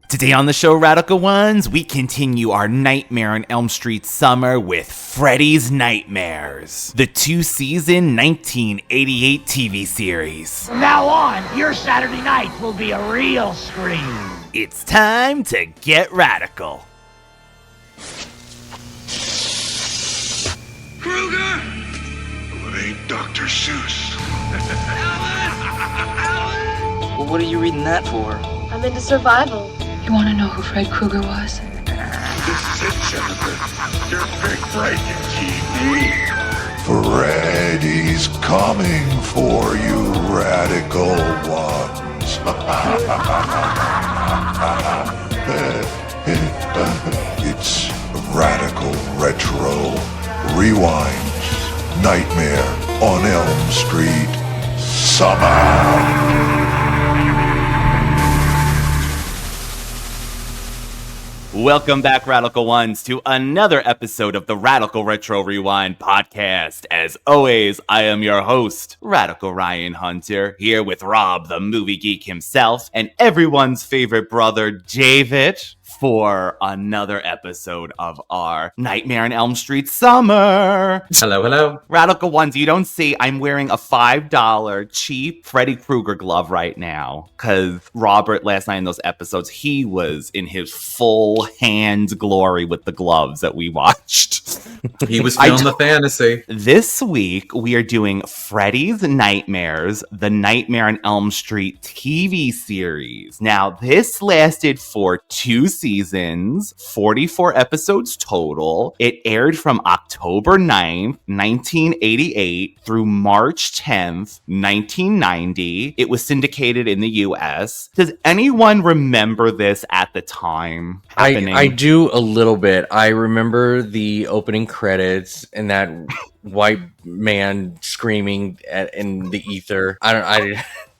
Today on the show, Radical Ones, we continue our Nightmare on Elm Street summer with Freddy's Nightmares, the 2-season 1988 TV series. From now on, your Saturday nights will be a real scream. It's time to get radical. Krueger! Well, it ain't Dr. Seuss. Well, what are you reading that for? I'm into survival. You want to know who Fred Krueger was? This is it, Jennifer. Your big break in TV. Freddy's coming for you, radical ones. It's Radical Retro Rewind Nightmare on Elm Street Summer. Welcome back, Radical Ones, to another episode of the Radical Retro Rewind podcast. As always, I am your host, Radical Ryan Hunter, here with Rob, the movie geek himself, and everyone's favorite brother, David, for another episode of our Nightmare on Elm Street summer. Hello, hello. Radical Ones, you don't see I'm wearing a $5 cheap Freddy Krueger glove right now, because Robert, last night in those episodes, he was in his full hand glory with the gloves that we watched. He was feeling the fantasy. This week, we are doing Freddy's Nightmares, the Nightmare on Elm Street TV series. Now, this lasted for 2 seasons, 44 episodes total. It aired from October 9th, 1988 through March 10th, 1990. It was syndicated in the US. Does anyone remember this at the time happening? I do a little bit. I remember the opening credits and that white man screaming in the ether.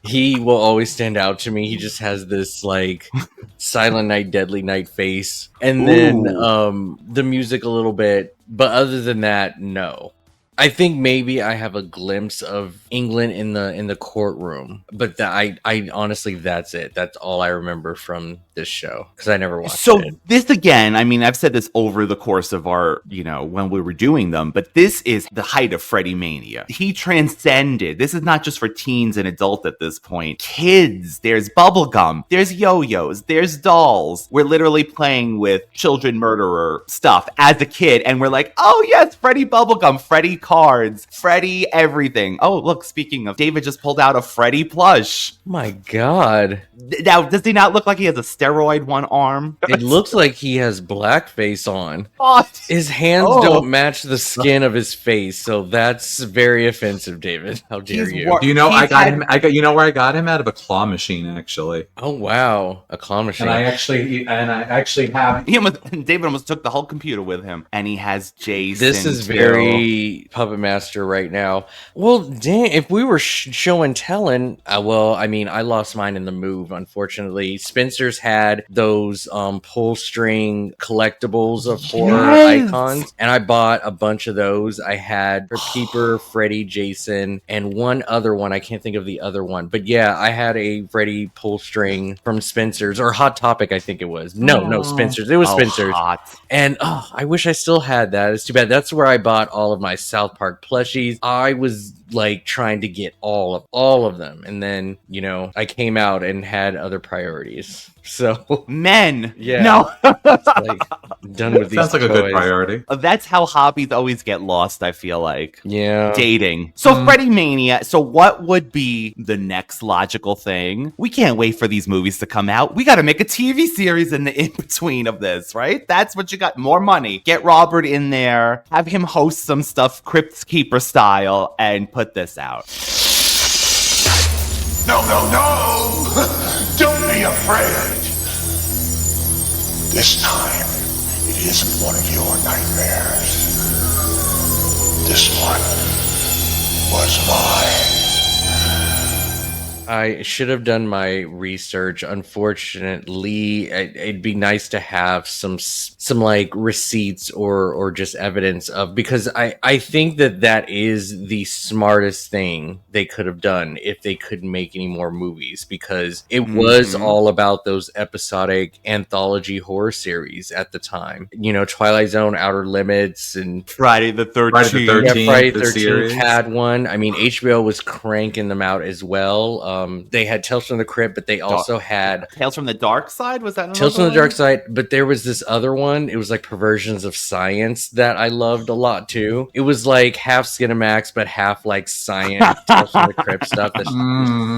He will always stand out to me. He just has this like Silent Night, Deadly Night face. And then the music a little bit. But other than that, no. I think maybe I have a glimpse of Englund in the courtroom. But I honestly, that's it. That's all I remember from this show. Because I never watched it. So this again, I mean, I've said this over the course of our, when we were doing them, but this is the height of Freddy mania. He transcended. This is not just for teens and adults at this point. Kids, there's bubblegum, there's yo-yos, there's dolls. We're literally playing with children murderer stuff as a kid. And we're like, oh yes, Freddy bubblegum, Freddy cards, Freddy everything. Oh, look, speaking of, David just pulled out a Freddy plush. My God. Now, does he not look like he has a steroid one arm? It looks like he has blackface on. Oh. His hands don't match the skin of his face, so that's very offensive, David. How dare you? You know, I got him. You know where I got him? Out of a claw machine, actually. Oh wow, a claw machine. And I actually have. David almost took the whole computer with him, and he has Jason. This is very Puppet Master right now. Well, dang, if we were show and telling, I lost mine in the move, unfortunately. Spencer's had those pull string collectibles of horror icons, and I bought a bunch of those. I had Keeper, Freddy, Jason, and one other one. I can't think of the other one, but yeah, I had a Freddy pull string from Spencer's, or Hot Topic, I think it was. No, Spencer's. It was Spencer's. Hot. And I wish I still had that. It's too bad. That's where I bought all of my South Park plushies. I was like trying to get all of them, and then I came out and had other priorities. So men, yeah, no, like, done with these. Sounds like toys. a good priority. That's how hobbies always get lost. I feel like, yeah, dating. So Freddy mania. So what would be the next logical thing? We can't wait for these movies to come out. We got to make a TV series in between of this, right? That's what you got. More money. Get Robert in there. Have him host some stuff, Crypt Keeper style, and put this out. No. Don't be afraid. This time, it isn't one of your nightmares. This one was mine. I should have done my research. Unfortunately, it'd be nice to have some like receipts or just evidence of, because I think that is the smartest thing they could have done if they couldn't make any more movies, because it was all about those episodic anthology horror series at the time. You know, Twilight Zone, Outer Limits, and Friday the 13th. Friday the 13th had one. I mean, HBO was cranking them out as well. They had Tales from the Crypt, but they also had Tales from the Dark Side. Was that Tales from the Dark Side? But there was this other one. It was like Perversions of Science that I loved a lot too. It was like half Skinamax, but half like science Tales from the Crypt stuff. There's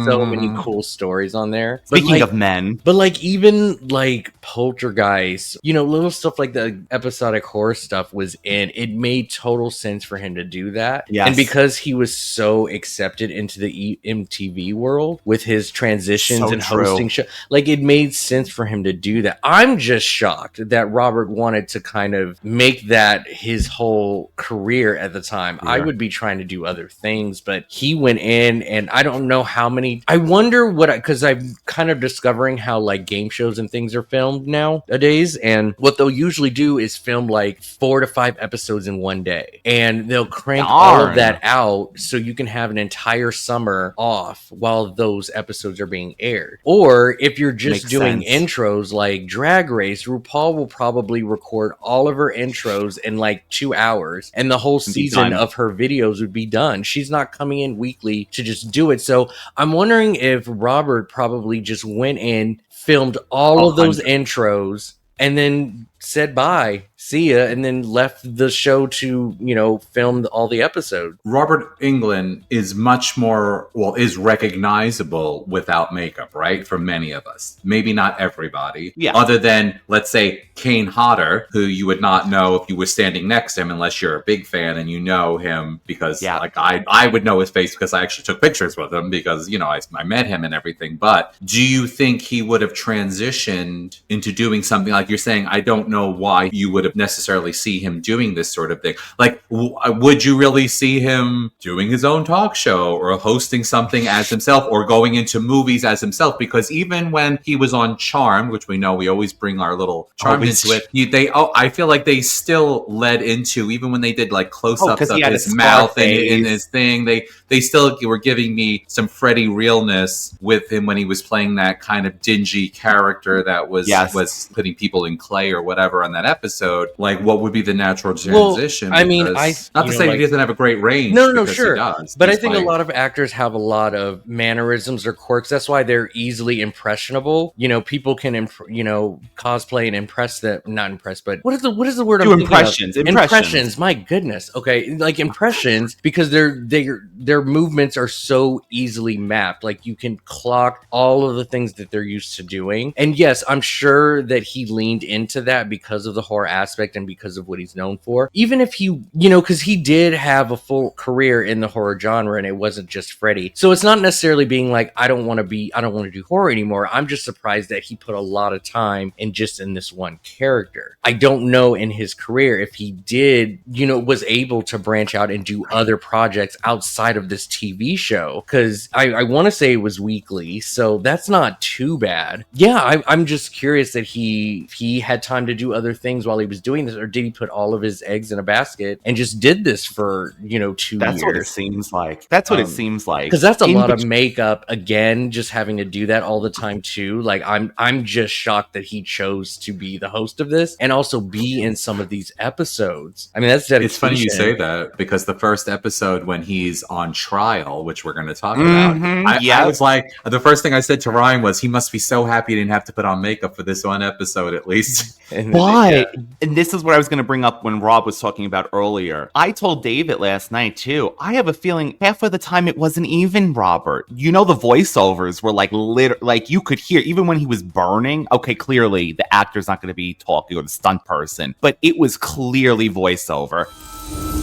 so many cool stories on there. Speaking of men, but like even like Poltergeist, you know, little stuff like the episodic horror stuff was in. It made total sense for him to do that. Yes. And because he was so accepted into the MTV world with his transitions and hosting show, like it made sense for him to do that. I'm just shocked that Robert wanted to kind of make that his whole career at the time. Yeah. I would be trying to do other things, but he went in, and I don't know how many. I wonder what, because I'm kind of discovering how like game shows and things are filmed nowadays, and what they'll usually do is film like 4 to 5 episodes in one day, and they'll crank all of that out so you can have an entire summer off while those episodes are being aired. Or if you're just doing intros like Drag Race, RuPaul will probably record all of her intros in like 2 hours, and the whole season of her videos would be done. She's not coming in weekly to just do it. So I'm wondering if Robert probably just went in, filmed all of those intros, and then said bye, see ya, and then left the show to, you know, film all the episodes. Robert Englund is much more, is recognizable without makeup, right? For many of us. Maybe not everybody. Yeah. Other than, let's say, Kane Hodder, who you would not know if you were standing next to him unless you're a big fan and you know him because, like, I would know his face because I actually took pictures with him because, you know, I met him and everything. But do you think he would have transitioned into doing something like you're saying? I don't know why you would have necessarily see him doing this sort of thing. Like, would you really see him doing his own talk show or hosting something as himself or going into movies as himself? Because even when he was on Charmed, which we know we always bring our little charm into it, I feel like they still led into, even when they did like close-ups of his mouth and in his thing, they still were giving me some Freddy realness with him when he was playing that kind of dingy character that was putting people in clay or whatever on that episode. Like, what would be the natural transition? Well, I mean, not to say he doesn't have a great range. No, sure. He does. But I think a lot of actors have a lot of mannerisms or quirks. That's why they're easily impressionable. You know, people can, cosplay and impress them. Not impress, but what is the word? Do impressions. Impressions. My goodness. Okay, like impressions, because their movements are so easily mapped. Like you can clock all of the things that they're used to doing. And yes, I'm sure that he leaned into that because of the horror aspect and because of what he's known for. Even if he, because he did have a full career in the horror genre and it wasn't just Freddy. So it's not necessarily being like, I don't want to do horror anymore. I'm just surprised that he put a lot of time in this one character. I don't know in his career if he did, was able to branch out and do other projects outside of this TV show. Cause I want to say it was weekly. So that's not too bad. Yeah. I'm just curious that he had time to do other things while he was doing this, or did he put all of his eggs in a basket and just did this for 2 years? That's what it seems like. That's what it seems like. Because that's a lot of makeup. Again, just having to do that all the time too. Like I'm just shocked that he chose to be the host of this and also be in some of these episodes. I mean, that's dedication. It's funny you say that because the first episode when he's on trial, which we're going to talk about, I was like, the first thing I said to Ryan was, he must be so happy he didn't have to put on makeup for this one episode at least. Why? And this is what I was going to bring up when Rob was talking about earlier. I told David last night too, I have a feeling half of the time it wasn't even Robert. The voiceovers were like you could hear, even when he was burning, okay, clearly the actor's not going to be talking, or the stunt person, but it was clearly voiceover.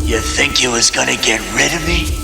You think you was going to get rid of me?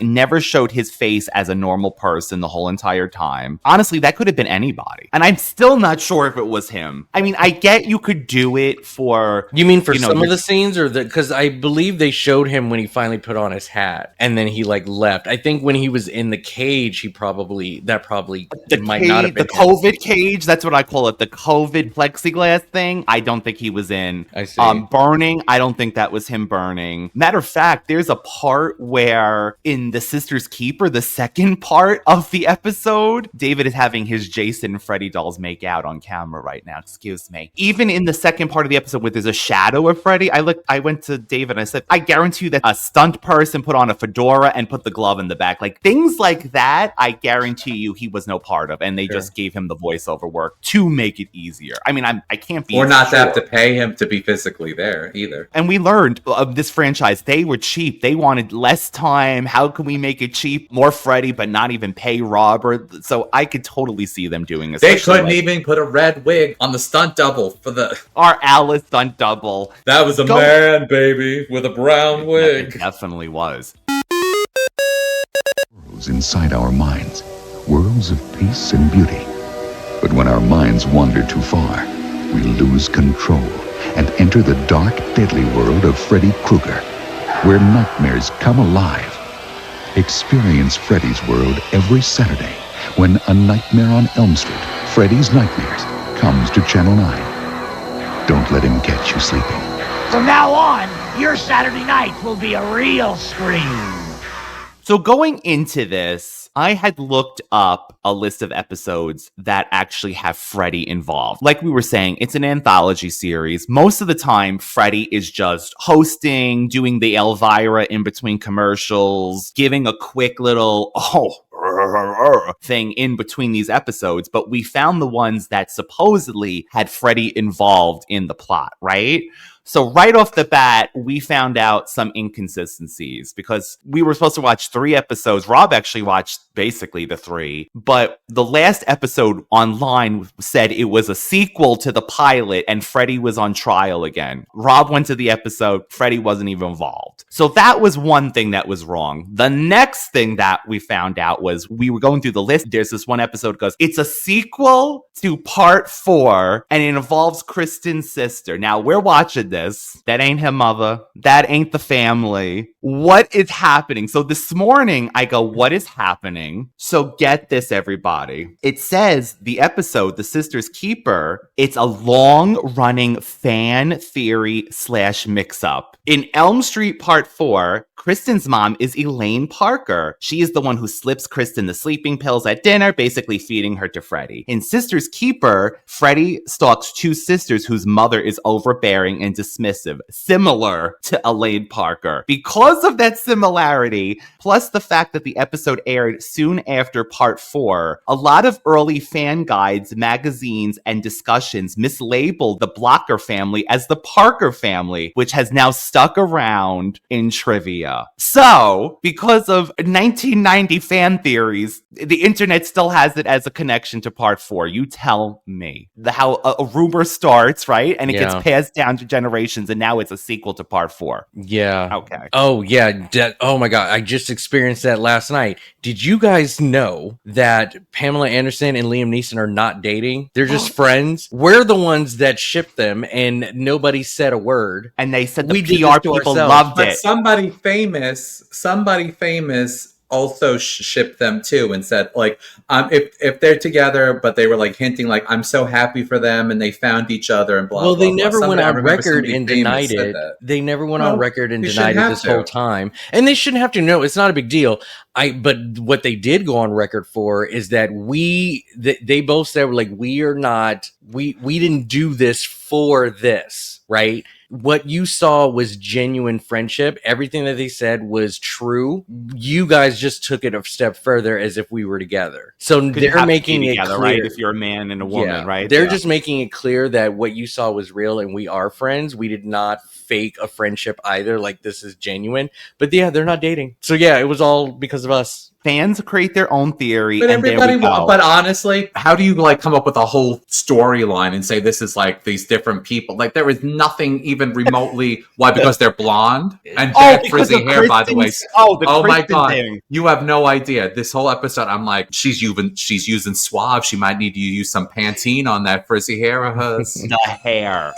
never showed his face as a normal person the whole entire time. Honestly, that could have been anybody. And I'm still not sure if it was him. I mean, I get you could do it for... You mean for some of the scenes, or because I believe they showed him when he finally put on his hat and then he like left. I think when he was in the cage, he probably not have been the COVID cage. That's what I call it. The COVID plexiglass thing. I don't think he was in. I see. Burning. I don't think that was him burning. Matter of fact, there's a part where in the Sister's Keeper, the second part of the episode, David is having his Jason and Freddy dolls make out on camera right now. Excuse me. Even in the second part of the episode where there's a shadow of Freddy, I went to David and I said, I guarantee you that a stunt person put on a fedora and put the glove in the back. Like things like that, I guarantee you he was no part of. And they just gave him the voiceover work to make it easier. I mean, I can't be or not to have to pay him to be physically there either. And we learned of this franchise, they were cheap. They wanted less time. How can we make it cheap? More Freddy, but not even pay Robert. So I could totally see them doing this. They couldn't even put a red wig on the stunt double for our Alice stunt double. That was a man, baby, with a brown wig. It definitely was. Worlds inside our minds, worlds of peace and beauty. But when our minds wander too far, we lose control and enter the dark, deadly world of Freddy Krueger, where nightmares come alive. Experience Freddy's World every Saturday when A Nightmare on Elm Street, Freddy's Nightmares, comes to Channel 9. Don't let him catch you sleeping. From now on, your Saturday night will be a real scream. So going into this, I had looked up a list of episodes that actually have Freddy involved. Like we were saying, it's an anthology series. Most of the time, Freddy is just hosting, doing the Elvira in between commercials, giving a quick little, thing in between these episodes. But we found the ones that supposedly had Freddy involved in the plot, right? So right off the bat, we found out some inconsistencies because we were supposed to watch 3 episodes. Rob actually watched basically the 3, but the last episode online said it was a sequel to the pilot and Freddy was on trial again. Rob went to the episode, Freddy wasn't even involved. So that was one thing that was wrong. The next thing that we found out was we were going through the list. There's this one episode that goes, it's a sequel to part 4 and it involves Kristen's sister. Now we're watching this. That ain't her mother. That ain't the family. What is happening? So this morning I go, what is happening? So get this, everybody. It says the episode, The Sister's Keeper, it's a long running fan theory / mix up. In Elm Street Part 4, Kristen's mom is Elaine Parker. She is the one who slips Kristen the sleeping pills at dinner, basically feeding her to Freddy. In Sister's Keeper, Freddy stalks 2 sisters whose mother is overbearing and dismissive, similar to Elaine Parker. Because of that similarity, plus the fact that the episode aired soon after Part 4, a lot of early fan guides, magazines, and discussions mislabeled the Blocker family as the Parker family, which has now stuck around in trivia. So, because of 1990 fan theories, the internet still has it as a connection to Part 4. You tell me. How a rumor starts, right? And it gets passed down to generations, and now it's a sequel to Part 4. Yeah. Okay. Oh, yeah. Oh, my God. I just experienced that last night. Did you guys know that Pamela Anderson and Liam Neeson are not dating? They're just friends. We're the ones that shipped them, and nobody said a word. And they said the PR people loved it. But somebody famous also shipped them too and said like if they're together, but they were like hinting like I'm so happy for them and they found each other and blah. Well, blah, they blah. never Somebody, went on record and denied it. They never went on record and denied it this whole time, and they shouldn't have to. No, it's not a big deal. But what they did go on record for is that they both said like we didn't do this for this, right? What you saw was genuine friendship. Everything that they said was true. You guys just took it a step further as if we were together. So they're making it clear, right? If you're a man and a woman, right? They're just making it clear that what you saw was real and we are friends. We did not fake a friendship either. Like this is genuine. But yeah, they're not dating. So yeah, it was all because of us. Fans create their own theory, But and everybody, there we go. but honestly, how do you like come up with a whole storyline and say this is like these different people? Like there is nothing even remotely. Why? Because they're blonde and they have frizzy hair. By the way, oh my god, thing. You have no idea. This whole episode, I'm like, she's using Suave. She might need to use some Pantene on that frizzy hair of hers. The hair.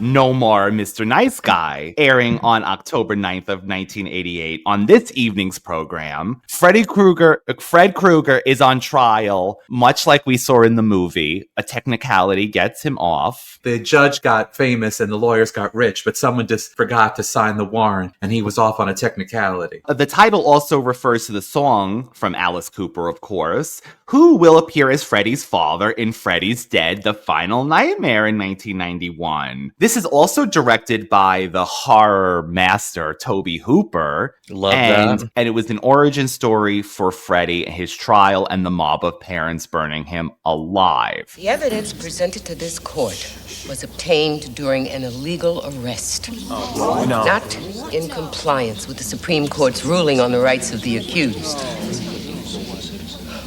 No More Mr. Nice Guy, airing on October 9th of 1988. On this evening's program, Fred Krueger is on trial, much like we saw in the movie. A technicality gets him off. The judge got famous and the lawyers got rich, but someone just forgot to sign the warrant, and he was off on a technicality. The title also refers to the song from Alice Cooper, of course, who will appear as Freddy's father in Freddy's Dead, The Final Nightmare in 1991. This is also directed by the horror master, Tobe Hooper. Love that. And it was an origin story for Freddy, his trial, and the mob of parents burning him alive. The evidence presented to this court was obtained during an illegal arrest. Oh, no. Not in compliance with the Supreme Court's ruling on the rights of the accused.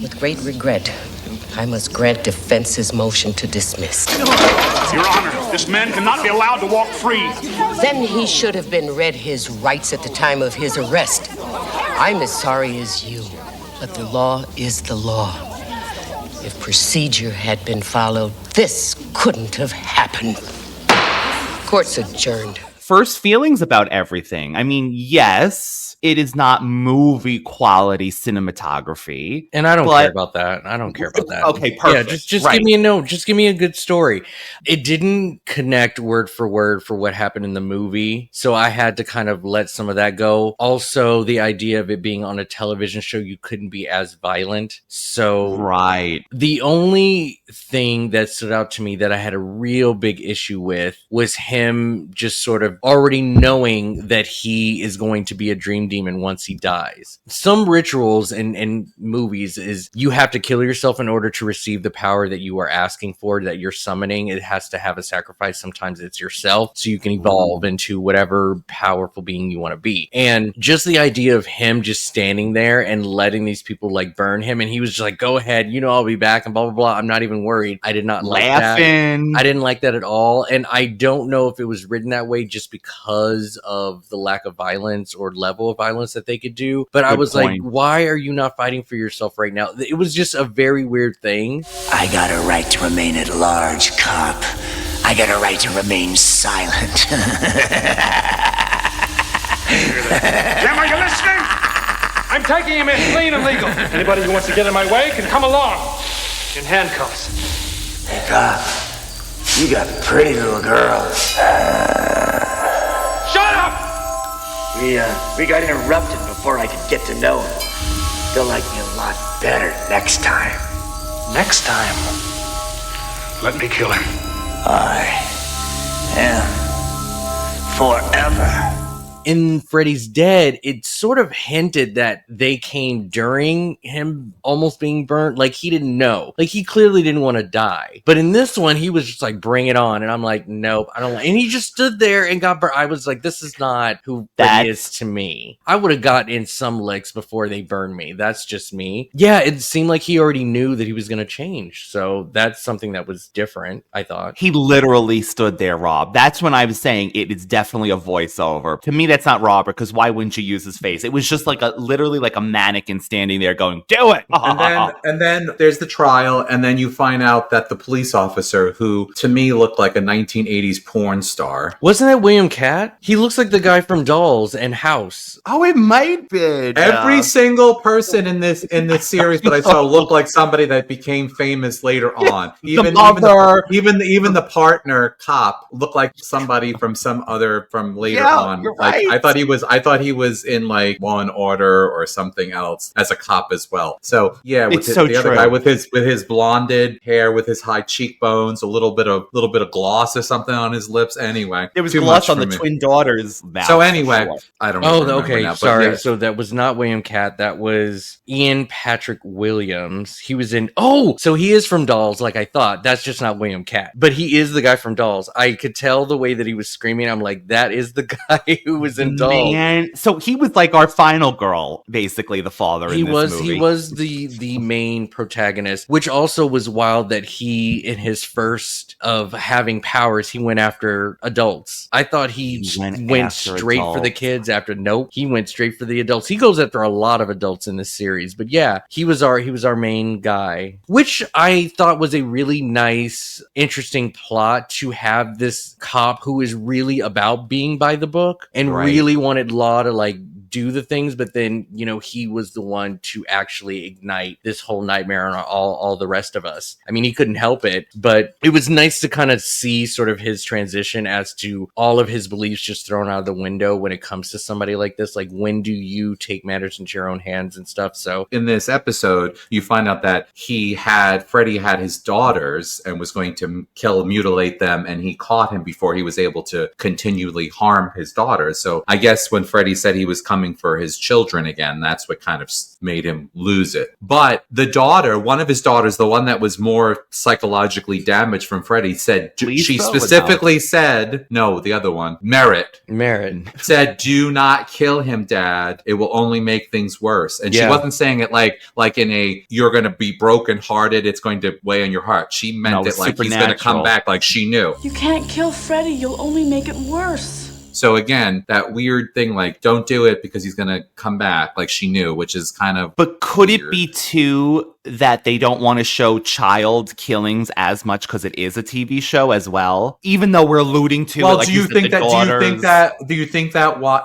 With great regret, I must grant defense's motion to dismiss. Your Honor, this man cannot be allowed to walk free. Then he should have been read his rights at the time of his arrest. I'm as sorry as you, but the law is the law. If procedure had been followed, this couldn't have happened. Court's adjourned. First feelings about everything. I mean, yes, it is not movie quality cinematography. And I don't care about that. I don't care about that. Okay, perfect. Yeah, just give me a note. Just give me a good story. It didn't connect word for what happened in the movie, so I had to kind of let some of that go. Also, the idea of it being on a television show, you couldn't be as violent. So right. The only thing that stood out to me that I had a real big issue with was him just sort of already knowing that he is going to be a dream demon once he dies. Some rituals in movies is you have to kill yourself in order to receive the power that you are asking for, that you're summoning. It has to have a sacrifice. Sometimes it's yourself, so you can evolve into whatever powerful being you want to be. And just the idea of him just standing there and letting these people like burn him, and he was just like, go ahead, I'll be back and blah blah blah. I'm not even worried. I did not like that. I didn't like that at all. And I don't know if it was written that way just because of the lack of violence or level of violence that they could do. But I was like, why are you not fighting for yourself right now? It was just a very weird thing. I got a right to remain at large, cop. I got a right to remain silent. Jim, are you listening? I'm taking him in clean and legal. Anybody who wants to get in my way can come along. In handcuffs. Hey, cop. You got pretty little girls. Shut up! We got interrupted before I could get to know him. They'll like me a lot better next time. Next time, let me kill him. I am forever. In Freddy's Dead, it sort of hinted that they came during him almost being burnt. Like, he didn't know. Like, he clearly didn't want to die. But in this one, he was just like, bring it on. And I'm like, nope, I don't. And he just stood there and got burnt. I was like, this is not who Freddy is to me. I would have got in some licks before they burned me. That's just me. Yeah, it seemed like he already knew that he was going to change. So that's something that was different, I thought. He literally stood there, Rob. That's when I was saying it is definitely a voiceover. To me, that's not Robert, because why wouldn't you use his face? It was just like literally like a mannequin standing there going, do it! And then there's the trial, and then you find out that the police officer, who to me looked like a 1980s porn star. Wasn't that William Catt? He looks like the guy from Dolls and House. Oh, it might be. Every single person in this series that I saw looked like somebody that became famous later on. Even the partner cop looked like somebody from later on. You're Like right. I thought he was in like Law and Order or something else as a cop as well. So yeah, with the other guy with his blonded hair, with his high cheekbones, a little bit of gloss or something on his lips. Anyway, there was gloss on the twin daughters' mouth. So anyway, I don't. Oh, okay. Now, Sorry. yeah. So that was not William Catt. That was Ian Patrick Williams. He was in. Oh, so he is from Dolls, like I thought. That's just not William Catt, but he is the guy from Dolls. I could tell the way that he was screaming. I'm like, that is the guy who was in Dolls. Man, so he was like our final girl, basically the father. He in this was. movie. He was the main protagonist, which also was wild that he, in his first of having powers, he went after adults. I thought he went straight for the kids. After nope, he went straight for the adults. He goes after a lot of adults in this series, but yeah, he was our main guy, which I thought was a really nice, interesting plot to have this cop who is really about being by the book and really wanted Law to like do the things, but then, you know, he was the one to actually ignite this whole nightmare on all the rest of us. I mean, he couldn't help it, but it was nice to kind of see sort of his transition as to all of his beliefs just thrown out of the window when it comes to somebody like this. Like, when do you take matters into your own hands and stuff? So in this episode, you find out that Freddy had his daughters and was going to mutilate them, and he caught him before he was able to continually harm his daughters. So I guess when Freddy said he was coming for his children again, that's what kind of made him lose it. But the daughter, one of his daughters, the one that was more psychologically damaged from Freddy, said, she specifically said, no, the other one, Merritt said, do not kill him, Dad. It will only make things worse. And she wasn't saying it like in a, you're going to be brokenhearted, it's going to weigh on your heart. She meant it like he's going to come back, like she knew. You can't kill Freddy, you'll only make it worse. So again, that weird thing, like, don't do it because he's going to come back, like she knew, which is kind of But could weird. it be, too, that they don't want to show child killings as much because it is a TV show as well? Even though we're alluding to it, like, do you think that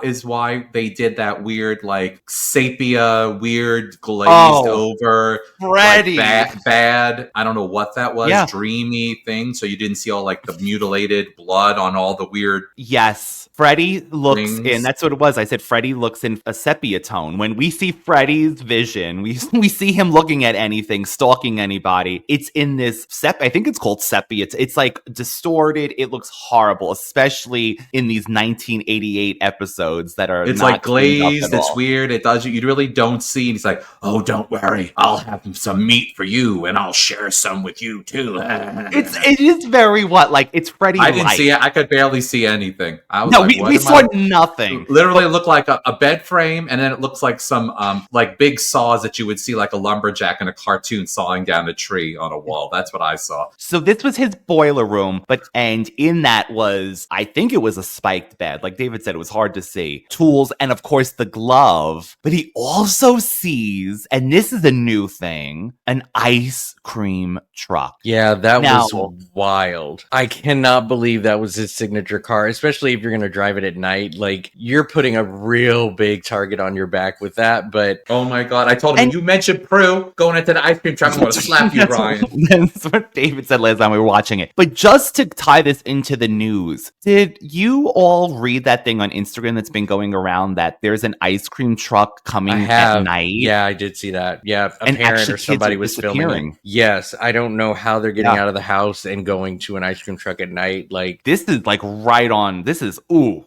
is why they did that weird, like, sepia, weird glazed over Freddy, like, bad, I don't know what that was, dreamy thing, so you didn't see all, like, the mutilated blood on all the weird... Yes. Freddy looks in, that's what it was. I said Freddy looks in a sepia tone. When we see Freddy's vision, we see him looking at anything, stalking anybody. It's in this I think it's called sepia. It's like distorted. It looks horrible, especially in these 1988 episodes that are It's not like glazed. It's all. weird. It does. You really don't see. And he's like, oh, don't worry. I'll have some meat for you and I'll share some with you too. It is very it's Freddy. I didn't see it. I could barely see anything. I was we saw nothing. Literally, it looked like a bed frame, and then it looks like some like big saws that you would see like a lumberjack in a cartoon sawing down a tree on a wall. That's what I saw. So this was his boiler room, and in that was, I think it was a spiked bed. Like David said, it was hard to see. Tools, and of course the glove. But he also sees, and this is a new thing, an ice cream truck. Yeah, that was wild. I cannot believe that was his signature car, especially if you're going to drive it at night. Like, you're putting a real big target on your back with that. But oh my god, I told him, you mentioned Prue going into the ice cream truck, I'm going to slap you, Ryan. That's what David said last time we were watching it. But just to tie this into the news, did you all read that thing on Instagram that's been going around that there's an ice cream truck coming at night? Yeah, I did see that. Yeah, a parent or somebody was filming it. Yes, I don't know how they're getting out of the house and going to an ice cream truck at night. Like, this is like right on. This is ooh.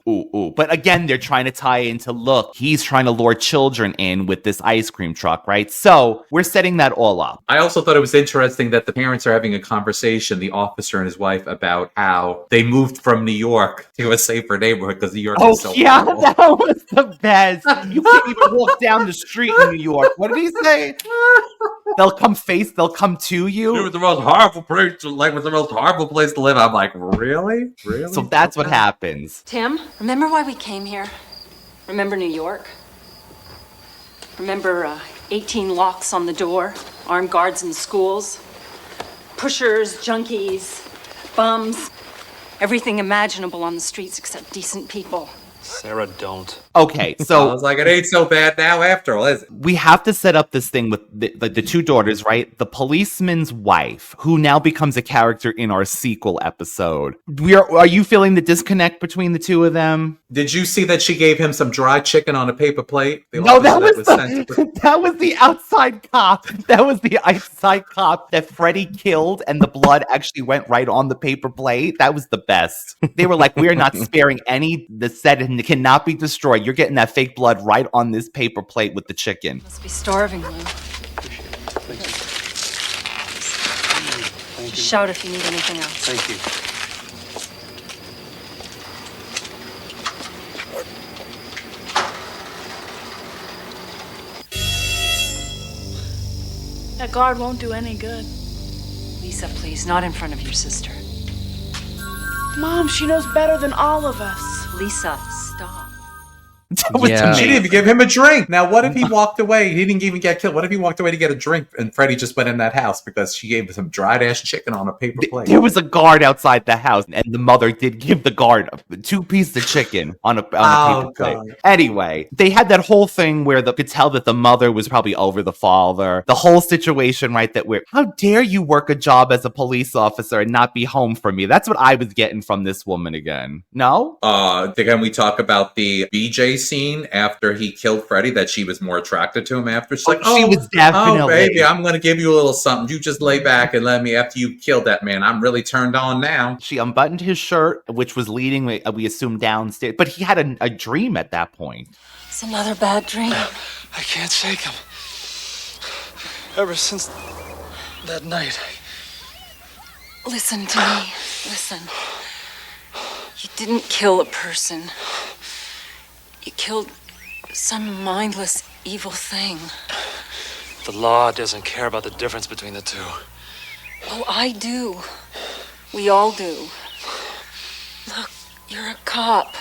But again, they're trying to tie into, look, he's trying to lure children in with this ice cream truck, right? So we're setting that all up. I also thought it was interesting that the parents are having a conversation, the officer and his wife, about how they moved from New York to a safer neighborhood because New York is so horrible. That was the best. You can't even walk down the street in New York. What did he say? They'll come to you. It was the most horrible place to live. I'm like, really? So that's what happens. Tim, remember why we came here? Remember New York? Remember 18 locks on the door, armed guards in the schools, pushers, junkies, bums, everything imaginable on the streets except decent people. Sarah, don't. Okay, I so was like, it ain't so bad now after all, is it? we have to set up this thing with the two daughters, right? The policeman's wife, who now becomes a character in our sequel episode. Are you feeling the disconnect between the two of them? Did you see that she gave him some dry chicken on a paper plate? No, that was the outside cop. That was the outside cop that Freddy killed, and the blood actually went right on the paper plate. That was the best. They were like, "We are not sparing any. The set and it cannot be destroyed. You're getting that fake blood right on this paper plate with the chicken." Must be starving, Lou. Just shout if you need anything else. Thank you. That guard won't do any good. Lisa, please, not in front of your sister. Mom, she knows better than all of us. Lisa, stop. That was Yeah. She didn't even give him a drink. Now, what if he walked away? He didn't even get killed. What if he walked away to get a drink and Freddy just went in that house because she gave him some dried ass chicken on a paper plate? There was a guard outside the house, and the mother did give the guard 2 pieces of chicken on a paper plate. God. Anyway, they had that whole thing where they could tell that the mother was probably over the father. The whole situation, right? That we're, how dare you work a job as a police officer and not be home for me? That's what I was getting from this woman again. No? Can we talk about the BJ scene after he killed Freddy, that she was more attracted to him after? She's like, she was definitely. Oh, baby, I'm going to give you a little something. You just lay back and let me, after you killed that man, I'm really turned on now. She unbuttoned his shirt, which was leading, we assume, downstairs. But he had a dream at that point. It's another bad dream. I can't shake him. Ever since that night. Listen to me. Listen. You didn't kill a person. You killed some mindless, evil thing. The law doesn't care about the difference between the two. Oh, I do. We all do. Look, you're a cop.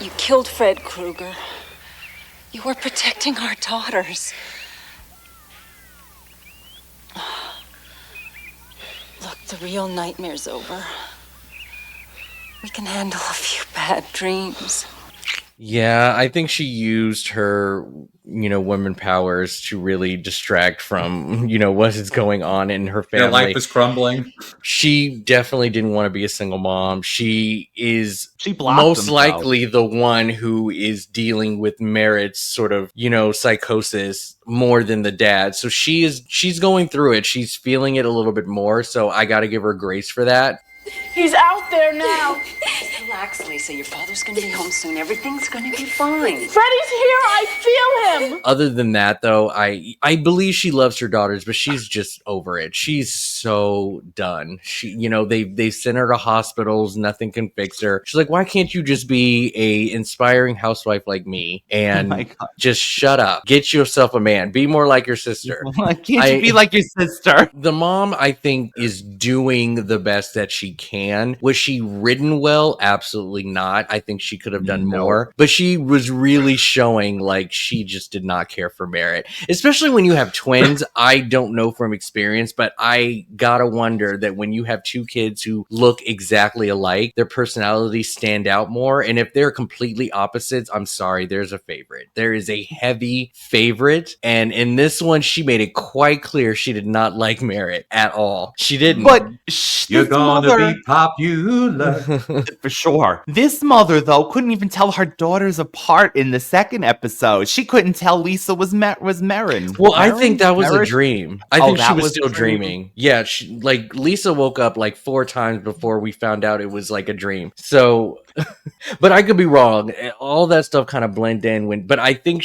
You killed Fred Krueger. You were protecting our daughters. Look, the real nightmare's over. We can handle a few bad dreams. Yeah, I think she used her, women powers to really distract from, what is going on in her family. Their life is crumbling. She definitely didn't want to be a single mom. She blocked most them, likely the one who is dealing with Merritt's sort of, psychosis more than the dad. So she's going through it. She's feeling it a little bit more. So I got to give her grace for that. He's out there now. Just relax, Lisa. Your father's going to be home soon. Everything's going to be fine. Freddy's here. I feel him. Other than that, though, I believe she loves her daughters, but she's just over it. She's so done. She, they sent her to hospitals. Nothing can fix her. She's like, why can't you just be a inspiring housewife like me and just shut up? Get yourself a man. Be more like your sister. Why can't you be like your sister? The mom, I think, is doing the best that she can. Was she written well? Absolutely not. I think she could have done more, but she was really showing like she just did not care for Merritt, especially when you have twins. I don't know from experience, but I gotta wonder that when you have two kids who look exactly alike, their personalities stand out more. And if they're completely opposites, I'm sorry, there's a favorite. There is a heavy favorite. And in this one, she made it quite clear she did not like Merritt at all. She didn't. But you're gonna be popular. For sure. This mother, though, couldn't even tell her daughters apart in the second episode. She couldn't tell Lisa was Merrin. Well, I think that was a dream. I think she was was still dreaming. Yeah, Lisa woke up like 4 times before we found out it was like a dream. So, but I could be wrong. All that stuff kind of blend in but I think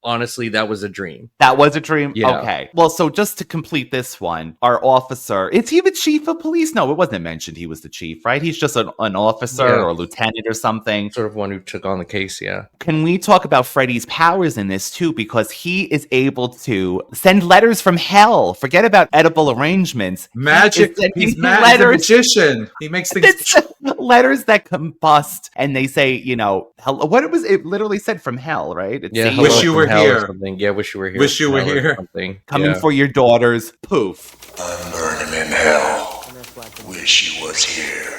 honestly, that was a dream. That was a dream? Yeah. Okay. Well, so just to complete this one, our officer, is he the chief of police? No, it wasn't mentioned he was the chief, right? He's just an officer or a lieutenant or something. Sort of one who took on the case, yeah. Can we talk about Freddy's powers in this too? Because he is able to send letters from hell. Forget about edible arrangements. Magic. He's a magician. He makes things letters that combust, and they say, you know, hello. What it was, it literally said from hell, right? It Yeah, said, wish you were here. Yeah, wish you were here. Wish you were here. Coming for your daughters. Poof. I'm burning in hell. Wish you was here.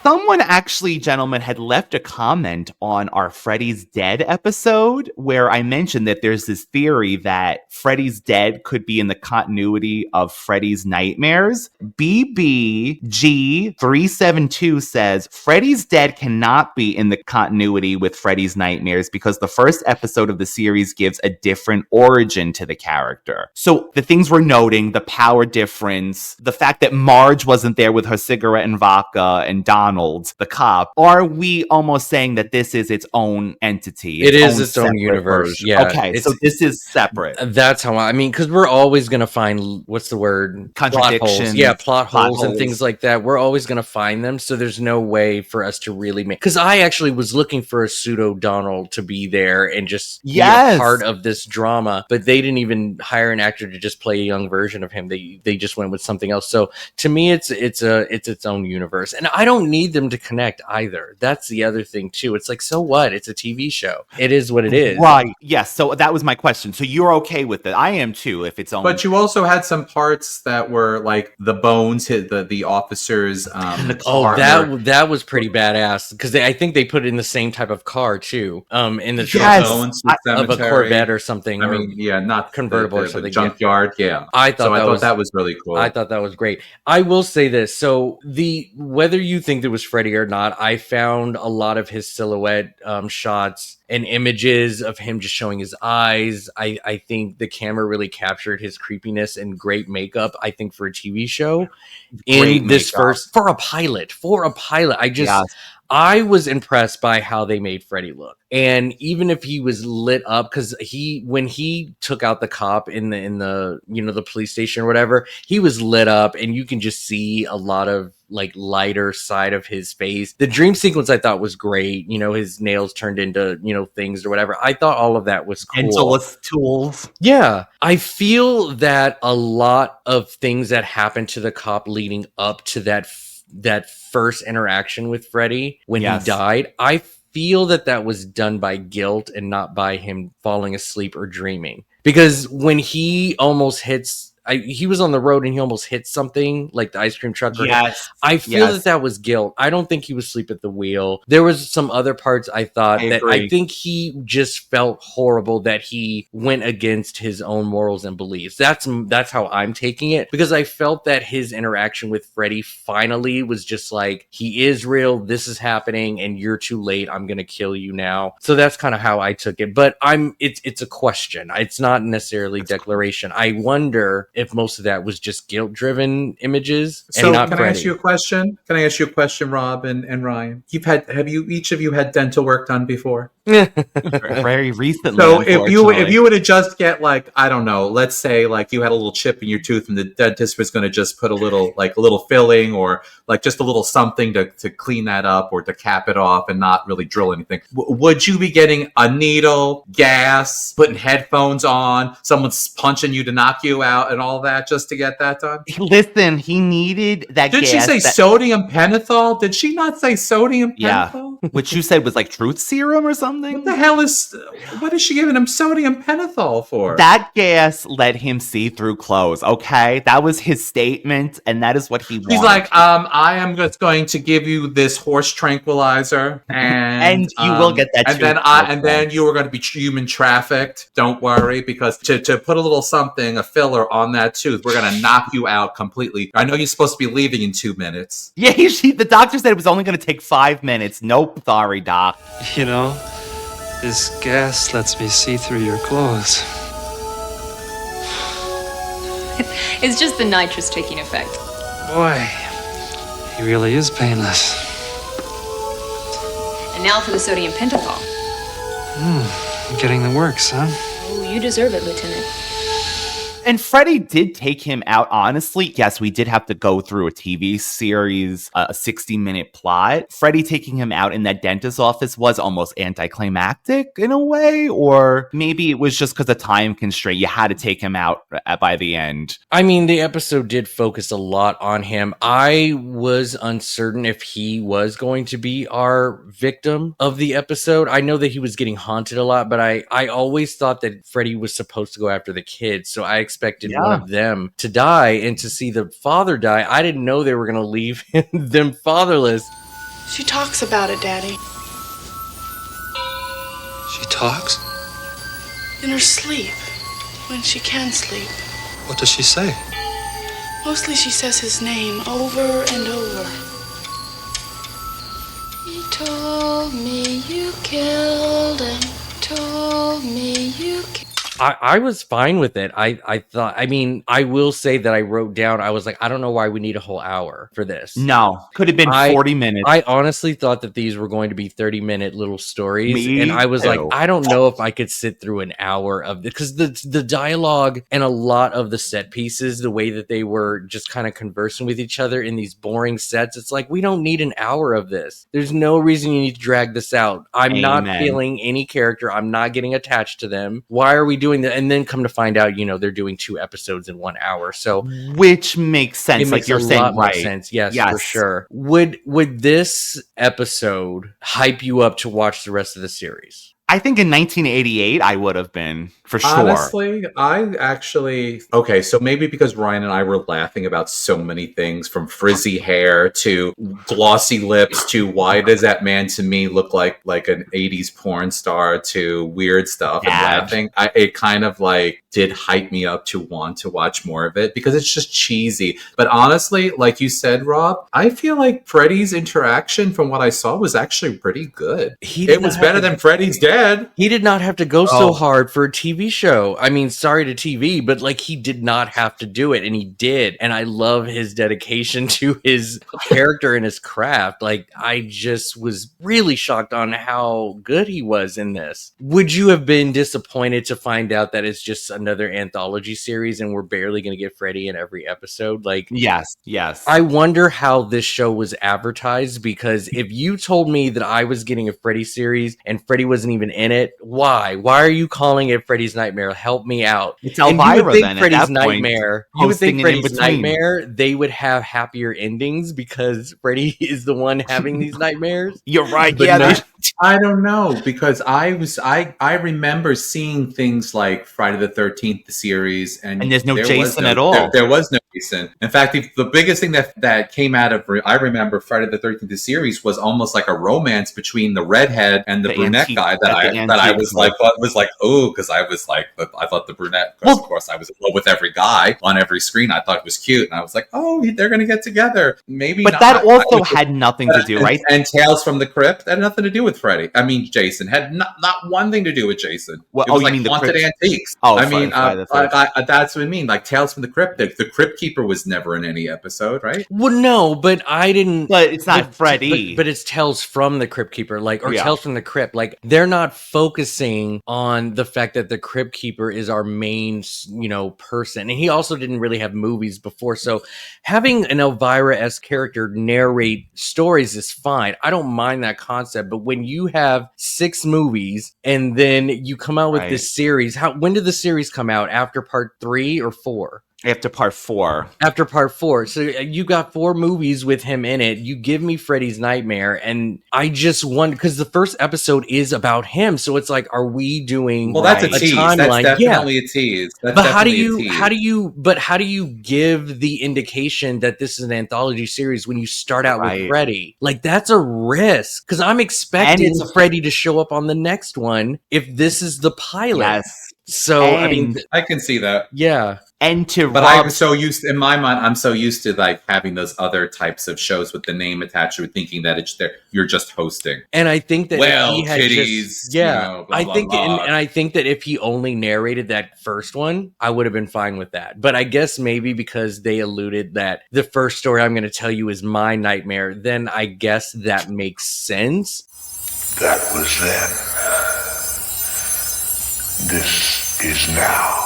Someone actually, gentlemen, had left a comment on our Freddy's Dead episode where I mentioned that there's this theory that Freddy's Dead could be in the continuity of Freddy's Nightmares. BBG372 says Freddy's Dead cannot be in the continuity with Freddy's Nightmares because the first episode of the series gives a different origin to the character. So the things we're noting, the power difference, the fact that Marge wasn't there with her cigarette and vodka and Donald, the cop, are we almost saying that this is its own entity? It is its own universe. Version? Yeah. Okay, so this is separate. That's how I mean, because we're always going to find, what's the word? Contradictions. Plot holes and things like that. We're always going to find them. So there's no way for us to really make, because I actually was looking for a pseudo Donald to be there and just be a part of this drama, but they didn't even hire an actor to just play a young version of him. They just went with something else. So to me, it's its own universe, and I don't need them to connect either. That's the other thing too. It's like, so what? It's a TV show. It is what it is. Right. Yes. So that was my question. So you're okay with it? I am too. If it's own. But you also had some parts that were like the bones hit the officers. That was pretty badass because I think they put it in the same type of car too. In the bones of a Corvette or something. I mean, yeah, not convertible or something. The junkyard. Yeah. I thought that was really cool. I thought that was great. I will say this. So whether you think it was Freddy or not, I found a lot of his silhouette shots and images of him just showing his eyes. I think the camera really captured his creepiness and great makeup. I think for a TV show, for a pilot, I was impressed by how they made Freddy look. And even if he was lit up, because when he took out the cop in the the police station or whatever, he was lit up, and you can just see a lot of like lighter side of his face. The dream sequence I thought was great. His nails turned into things or whatever. I thought all of that was cool. Mentalist tools. Yeah, I feel that a lot of things that happened to the cop leading up to that first interaction with Freddy when he died, I feel that was done by guilt and not by him falling asleep or dreaming. Because when he almost hits, he was on the road and he almost hit something like the ice cream truck. Yes. I feel that was guilt. I don't think he was asleep at the wheel. There was some other parts I thought I think he just felt horrible that he went against his own morals and beliefs. That's how I'm taking it, because I felt that his interaction with Freddy finally was just like, he is real. This is happening and you're too late. I'm going to kill you now. So that's kind of how I took it. But it's a question. It's not necessarily declaration. I wonder if most of that was just guilt-driven images and not Freddy. I ask you a question? Can I ask you a question, Rob and Ryan? Have you each of you had dental work done before? Very recently. So if you were to just get like, I don't know, let's say like you had a little chip in your tooth and the dentist was going to just put a little filling or like just a little something to clean that up or to cap it off and not really drill anything, would you be getting a needle, gas, putting headphones on, someone's punching you to knock you out and all that just to get that done? Listen, he needed that gas. Did she say sodium pentothal? Did she not say sodium pentothal? Yeah. Which you said was like truth serum or something? What the hell what is she giving him sodium pentothal for? That gas let him see through clothes, okay? That was his statement, and that is what he wanted. He's like, I am just going to give you this horse tranquilizer, and you will get that. And then you are going to be human trafficked. Don't worry, because to put a little something, a filler on that tooth, we're going to knock you out completely. I know you're supposed to be leaving in 2 minutes. Yeah, the doctor said it was only going to take 5 minutes. Nope, sorry, doc. This gas lets me see through your clothes. It's just the nitrous taking effect. Boy, he really is painless. And now for the sodium pentothal. I'm getting the works, huh? Oh, you deserve it, Lieutenant. And Freddy did take him out, honestly. Yes, we did have to go through a TV series, a 60-minute plot. Freddy taking him out in that dentist's office was almost anticlimactic in a way, or maybe it was just because of time constraint. You had to take him out by the end. I mean, the episode did focus a lot on him. I was uncertain if he was going to be our victim of the episode. I know that he was getting haunted a lot, but I always thought that Freddy was supposed to go after the kids, so I expected one of them to die, and to see the father die, I didn't know they were going to leave them fatherless. She talks about it, Daddy. She talks? In her sleep, when she can sleep. What does she say? Mostly she says his name over and over. He told me you killed him. Told me you killed. I was fine with it. I thought, I mean, I will say that I wrote down, I was like, I don't know why we need a whole hour for this. No, could have been 40 minutes. I honestly thought that these were going to be 30-minute little stories. Me and I was too. like, I don't know if I could sit through an hour of this, because the dialogue and a lot of the set pieces, the way that they were just kind of conversing with each other in these boring sets, it's like, we don't need an hour of this. There's no reason you need to drag this out. I'm not feeling any character. I'm not getting attached to them. Why are we doing that? And then come to find out, they're doing 2 episodes in 1 hour. So, which makes sense. It makes you're a saying, lot more right? sense. Yes, for sure. Would this episode hype you up to watch the rest of the series? I think in 1988, I would have been, for sure. Honestly, okay, so maybe because Ryan and I were laughing about so many things, from frizzy hair to glossy lips to why does that man to me look like an 80s porn star to weird stuff and laughing. It kind of did hype me up to want to watch more of it because it's just cheesy. But honestly, like you said, Rob, I feel like Freddy's interaction from what I saw was actually pretty good. It was better than Freddy's Dead. He did not have to go so hard for a TV show. I mean, sorry to TV, but he did not have to do it, and he did. And I love his dedication to his character and his craft. I just was really shocked on how good he was in this. Would you have been disappointed to find out that it's just another anthology series and we're barely going to get Freddy in every episode? Yes. I wonder how this show was advertised, because if you told me that I was getting a Freddy series and Freddy wasn't even in it, why are you calling it Freddy's Nightmare? Help me out. It's Elvira then. Freddy's Nightmare, you would think Freddy's Nightmare, they would have happier endings because Freddy is the one having these nightmares. You're right. But I don't know, because I remember seeing things like Friday the 13th, the series, and there's no Jason at all. There was no Jason. In fact, the biggest thing that came out of, I remember Friday the 13th, the series, was almost like a romance between the redhead and the brunette guy that I was like, oh, because I was like, I thought the brunette, because of course I was in love with every guy on every screen. I thought it was cute, and I was like, oh, they're going to get together. Maybe but not. That also had nothing to do, right? And Tales from the Crypt had nothing to do with Freddy. I mean, Jason had not one thing to do with Jason. Well, it was you mean the haunted Crypt? antiques. Oh, I mean, that's what I mean. Like Tales from the Crypt. The Crypt Keeper was never in any episode, right? Well, no, but I didn't. But it's not Freddy. But it's Tales from the Crypt Keeper, Tales from the Crypt. They're not focusing on the fact that the Crypt Keeper is our main, person. And he also didn't really have movies before. So having an Elvira-esque character narrate stories is fine. I don't mind that concept. But when you have 6 movies and then you come out with this series, when did the series come out? After part 3 or 4? After part 4. After part 4. So you got 4 movies with him in it. You give me Freddy's Nightmare, and I just wonder, because the first episode is about him. So it's like, are we doing that's a tease? Timeline? That's definitely a tease. But how do you give the indication that this is an anthology series when you start out with Freddy? That's a risk, because I'm expecting Freddy to show up on the next one if this is the pilot. Yes. So I mean, I can see that. Yeah. I'm so used in my mind. I'm so used to having those other types of shows with the name attached to it, thinking that you're just hosting. And I think that kitties, I think that if he only narrated that first one, I would have been fine with that. But I guess maybe because they alluded that the first story I'm going to tell you is my nightmare, then I guess that makes sense. That was then. This is now.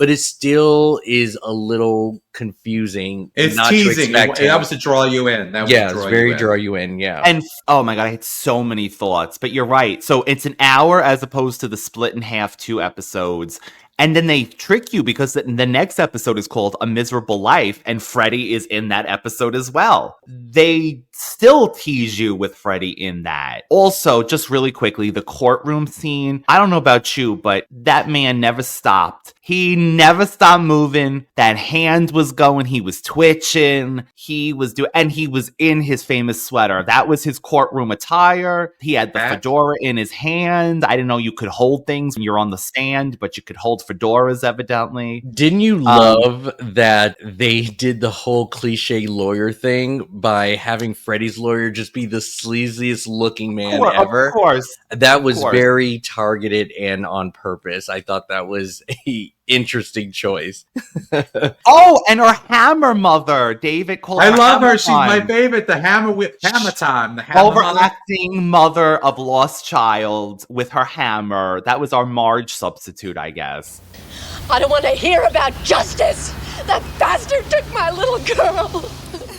but it still is a little confusing. It's not teasing. To That was to draw you in. Draw you in. Yeah. And oh my God, I had so many thoughts, but you're right. So it's an hour as opposed to the split in half 2 episodes. And then they trick you because the next episode is called A Miserable Life, and Freddy is in that episode as well. They still tease you with Freddy in that. Also, just really quickly, the courtroom scene. I don't know about you, but that man never stopped. He never stopped moving. That hand was going. He was twitching. And he was in his famous sweater. That was his courtroom attire. He had the fedora in his hand. I didn't know you could hold things when you're on the stand, but you could hold fedoras evidently. Didn't you love that they did the whole cliche lawyer thing by having Freddy's lawyer just be the sleaziest looking man ever? Of course. That was very targeted and on purpose. I thought that was a interesting choice. Oh, and her hammer mother, David called. I love her. She's my favorite. The hammer time. The hammer overacting mother of lost child with her hammer. That was our Marge substitute, I guess. I don't want to hear about justice. That bastard took my little girl.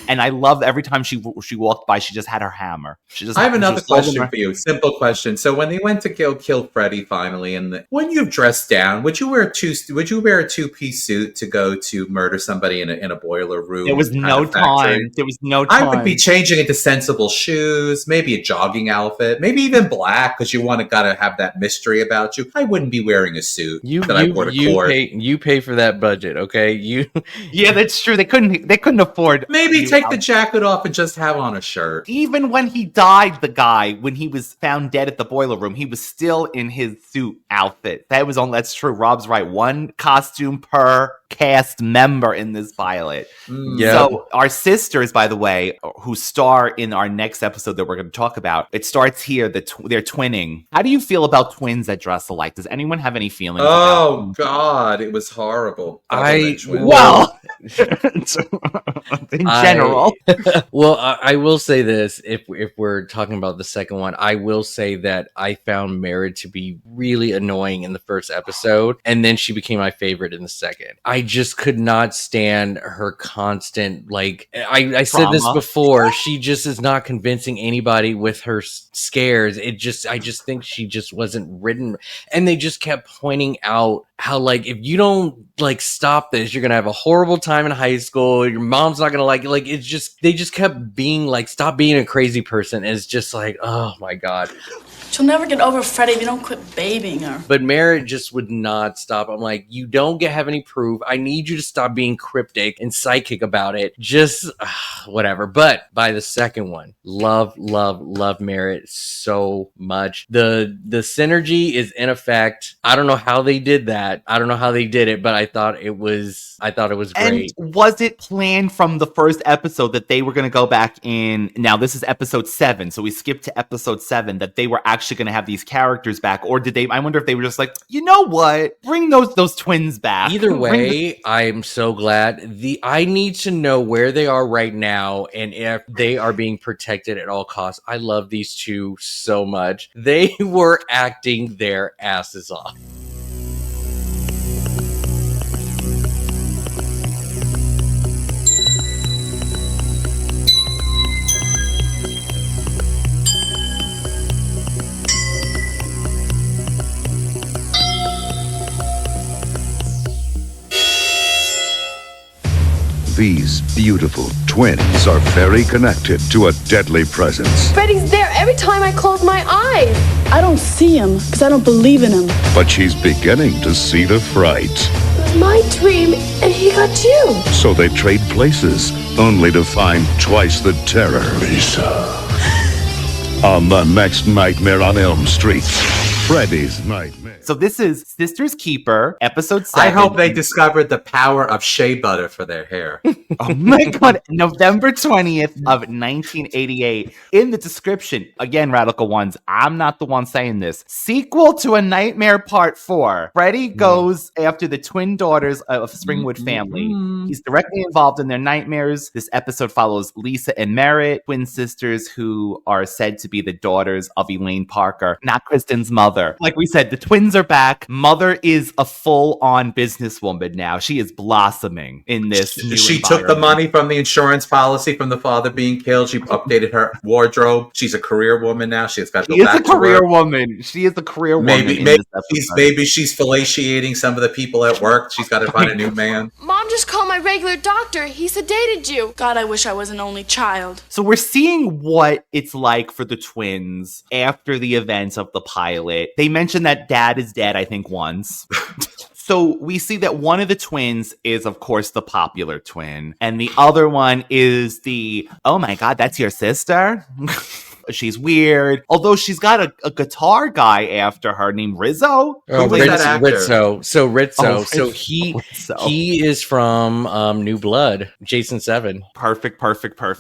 And I loved every time she walked by, she just had her hammer. I have another question for you. Simple question. So when they went to kill Freddy finally, when you dressed down, would you wear a 2-piece suit to go to murder somebody in a boiler room? There was no time. There was no time. I would be changing into sensible shoes, maybe a jogging outfit, maybe even black because you gotta have that mystery about you. I wouldn't be wearing a suit I wore to court. You pay for that budget, okay? Yeah, that's true. They couldn't afford. Maybe take the jacket off and just have on a shirt. Even when he died, the guy, when he was found dead at the boiler room, he was still in his suit outfit. That's true. Rob's right. One costume per cast member in this pilot. Yeah. So our sisters, by the way, who star in our next episode that we're going to talk about, it starts here. They're twinning. How do you feel about twins that dress alike? Does anyone have any feelings? Oh God, it was horrible. In general. Well, I will say this: if we're talking about the second one, I will say that I found Merritt to be really annoying in the first episode, and then she became my favorite in the second. I just could not stand her constant, I said this before, she just is not convincing anybody with her scares. I just think she just wasn't written, and they just kept pointing out how if you don't stop this, you're gonna have a horrible time in high school. Your mom's not gonna it's just, they just kept being stop being a crazy person. And it's just oh my God. She'll never get over Freddy if you don't quit babying her. But Merritt just would not stop. I'm you don't have any proof. I need you to stop being cryptic and psychic about it. Just whatever. But by the second one, love Merritt so much. The synergy is in effect. I don't know how they did that. I don't know how they did it, but I thought it was great. And was it planned from the first episode that they were going to go back in? Now this is episode 7, so we skipped to episode 7, that they were actually going to have these characters back, or did they? I wonder if they were just you know what, bring those twins back. Either way, I'm so glad. I need to know where they are right now and if they are being protected at all costs. I love these two so much. They were acting their asses off. These beautiful twins are very connected to a deadly presence. Freddy's there every time I close my eyes. I don't see him because I don't believe in him. But she's beginning to see the fright. It was my dream, and he got you. So they trade places, only to find twice the terror. Lisa. On the next Nightmare on Elm Street, Freddy's Nightmare. So this is Sister's Keeper, episode 7. I hope they discovered the power of shea butter for their hair. Oh my God. November 20th of 1988. In the description, again, Radical Ones, I'm not the one saying this. Sequel to A Nightmare Part 4. Freddy goes after the twin daughters of Springwood family. He's directly involved in their nightmares. This episode follows Lisa and Merritt, twin sisters who are said to be the daughters of Elaine Parker, not Kristen's mother. mother. Like we said, the twins are back. Mother is a full-on businesswoman now. She is blossoming in this new She took the money from the insurance policy from the father being killed. She updated her wardrobe. She's a career woman now. She's got to go back to work. Woman. She is a career woman. Maybe she's fellatiating some of the people at work. She's got to find a new man. Mom just called my regular doctor. He sedated you. God, I wish I was an only child. So we're seeing what it's like for the twins after the events of the pilot. They mentioned that dad is dead, I think, once. So we see that one of the twins is, of course, the popular twin. And the other one is the, oh my God, that's your sister? She's weird. Although she's got a guitar guy after her named Rizzo. Rizzo. So Rizzo. Rizzo. He is from New Blood, Jason 7. Perfect.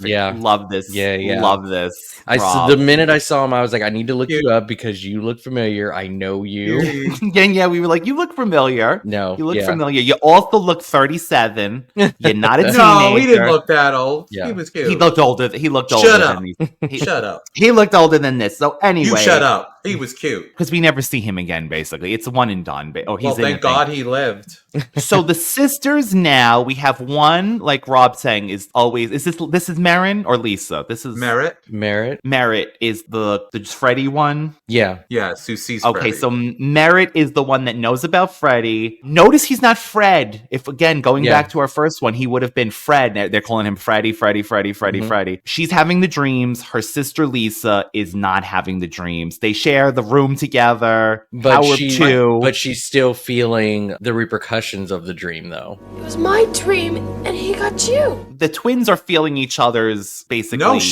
Yeah. Love this. Yeah. Love this. The minute I saw him, I was like, I need to look you up because you look familiar. I know you. Yeah, we were like, you look familiar. No. You look familiar. You also look 37. You're not a teenager. No, he didn't look that old. Yeah. He was cute. He looked older. Shut up. Shut up. He looked older than this. So anyway. You shut up. He was cute. Because we never see him again, basically. It's one and done. Thank God he lived. So the sisters now, we have one, like Rob saying, is always, this is Marin or Lisa? This is Merritt. Merritt is the Freddy one. Yeah. Yes, who sees Okay, Freddy. so Merritt is the one that knows about Freddy. Notice he's not Fred. If, again, going back to our first one, he would have been Fred. They're calling him Freddy. Freddy. She's having the dreams. Her sister Lisa is not having the dreams. They share the room together. But she's still feeling the repercussions of the dream, though. It was my dream, and he got you. The twins are feeling each other's, basically. No, if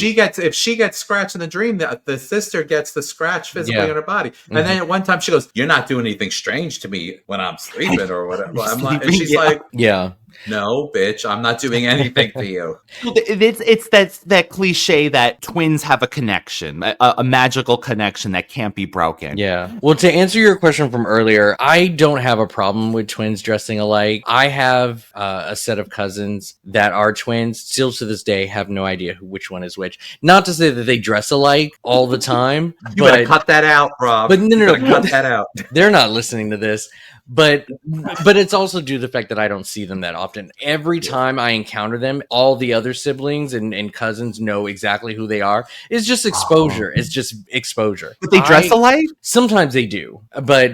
she gets scratched in the dream, the sister gets the scratch physically on her body. And then at one time she goes, "You're not doing anything strange to me when I'm sleeping or whatever." And she's like, "Yeah. No, bitch, I'm not doing anything to you." It's that cliche that twins have a connection, a magical connection that can't be broken. Yeah. Well, to answer your question from earlier, I don't have a problem with twins dressing alike. I have a set of cousins that are twins. Still to this day, have no idea which one is which. Not to say that they dress alike all the time. You better cut that out, Rob. But no, cut that out. They're not listening to this. But it's also due to the fact that I don't see them that often. Every time I encounter them, all the other siblings and cousins know exactly who they are. It's just exposure. It's just exposure. But they dress alike? Sometimes they do. But,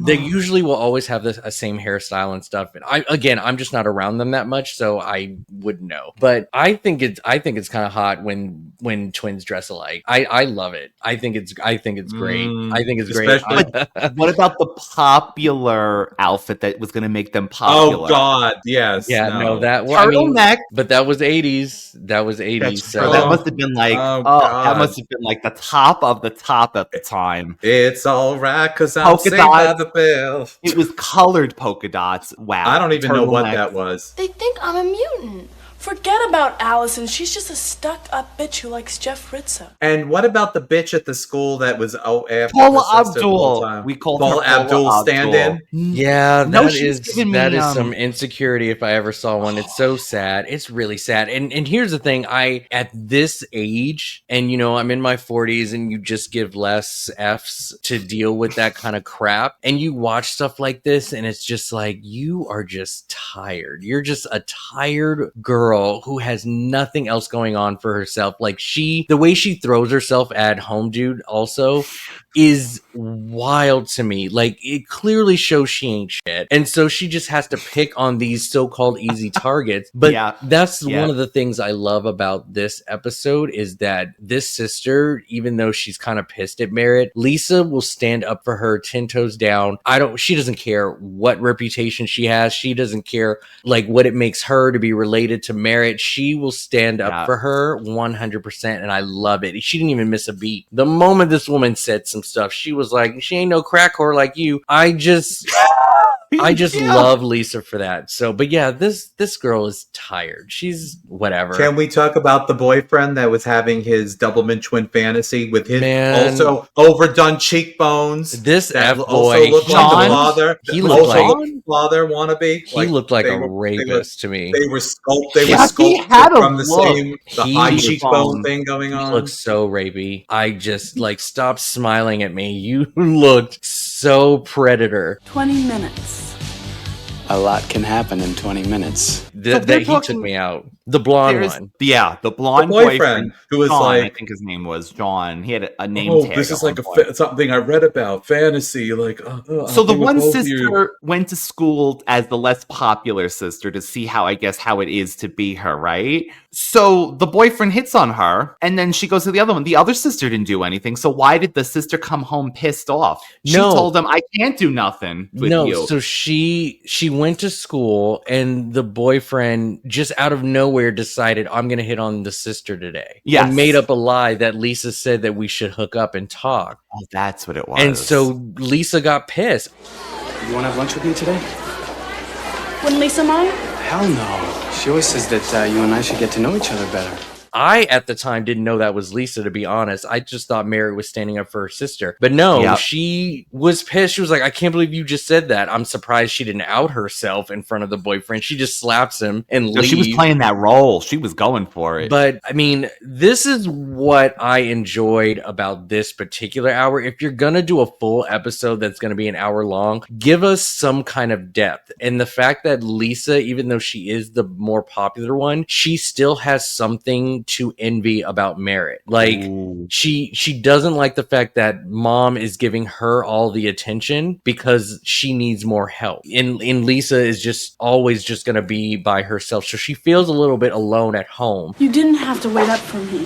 they usually will always have a same hairstyle and stuff. And I'm just not around them that much, so I wouldn't know. But I think it's kind of hot when twins dress alike. I love it. I think it's great. I think it's great. But what about the popular outfit that was going to make them popular? Oh God, yes. Yeah, no that turtleneck. But that was 80s. That was 80s. So that must have been like that must have been like the top of the top at the time. It's all right because I'm saved by the bell. It was colored polka dots. Wow. I don't even know what that was. They think I'm a mutant. Forget about Allison. She's just a stuck-up bitch who likes Jeff Rizzo. And what about the bitch at the school that was after Paula Abdul? We called Paula Abdul stand-in. Yeah, that is some insecurity if I ever saw one. It's so sad. It's really sad. And here's the thing. At this age, and I'm in my 40s, and you just give less Fs to deal with that kind of crap. And you watch stuff like this, and it's just like, you are just tired. You're just a tired girl who has nothing else going on for herself. Like the way she throws herself at home, dude, also is wild to me. Like, it clearly shows she ain't shit. And so she just has to pick on these so-called easy targets. But that's one of the things I love about this episode is that this sister, even though she's kind of pissed at Merritt, Lisa will stand up for her 10 toes down. She doesn't care what reputation she has. She doesn't care like what it makes her to be related to Merritt. She will stand up for her 100%. And I love it. She didn't even miss a beat. The moment this woman said some stuff, she was like, she ain't no crack whore like you. I just love Lisa for that. So, but yeah, this girl is tired. She's whatever. Can we talk about the boyfriend that was having his Doublemint twin fantasy with his also overdone cheekbones? This that F-boy, also looked like the father. He looked like the father wannabe. He looked like a rapist to me. They were sculpted from the same high cheekbone thing going on. He looked so rapey. I just stop smiling at me. You looked so Predator. 20 minutes. A lot can happen in 20 minutes. He took me out. The blonde one. Yeah, the blonde boyfriend who was John, like, I think his name was John. He had a name tag. This is like something I read about, fantasy. So the one sister went to school as the less popular sister to see how it is to be her, right? So the boyfriend hits on her, and then she goes to the other one. The other sister didn't do anything. So why did the sister come home pissed off? She told him, "I can't do nothing with you." So she went to school, and the boyfriend just out of nowhere decided, I'm going to hit on the sister today. Yes. And made up a lie that Lisa said that we should hook up and talk. Oh, that's what it was. And so Lisa got pissed. You want to have lunch with me today? Wouldn't Lisa mind? Hell no. She always says that you and I should get to know each other better. I, at the time, didn't know that was Lisa, to be honest. I just thought Mary was standing up for her sister. But no, she was pissed. She was like, I can't believe you just said that. I'm surprised she didn't out herself in front of the boyfriend. She just slaps him and leaves. She was playing that role. She was going for it. But, I mean, this is what I enjoyed about this particular hour. If you're going to do a full episode that's going to be an hour long, give us some kind of depth. And the fact that Lisa, even though she is the more popular one, she still has something to envy about Merritt. She doesn't like the fact that mom is giving her all the attention because she needs more help. And Lisa is just always just going to be by herself. So she feels a little bit alone at home. You didn't have to wait up for me.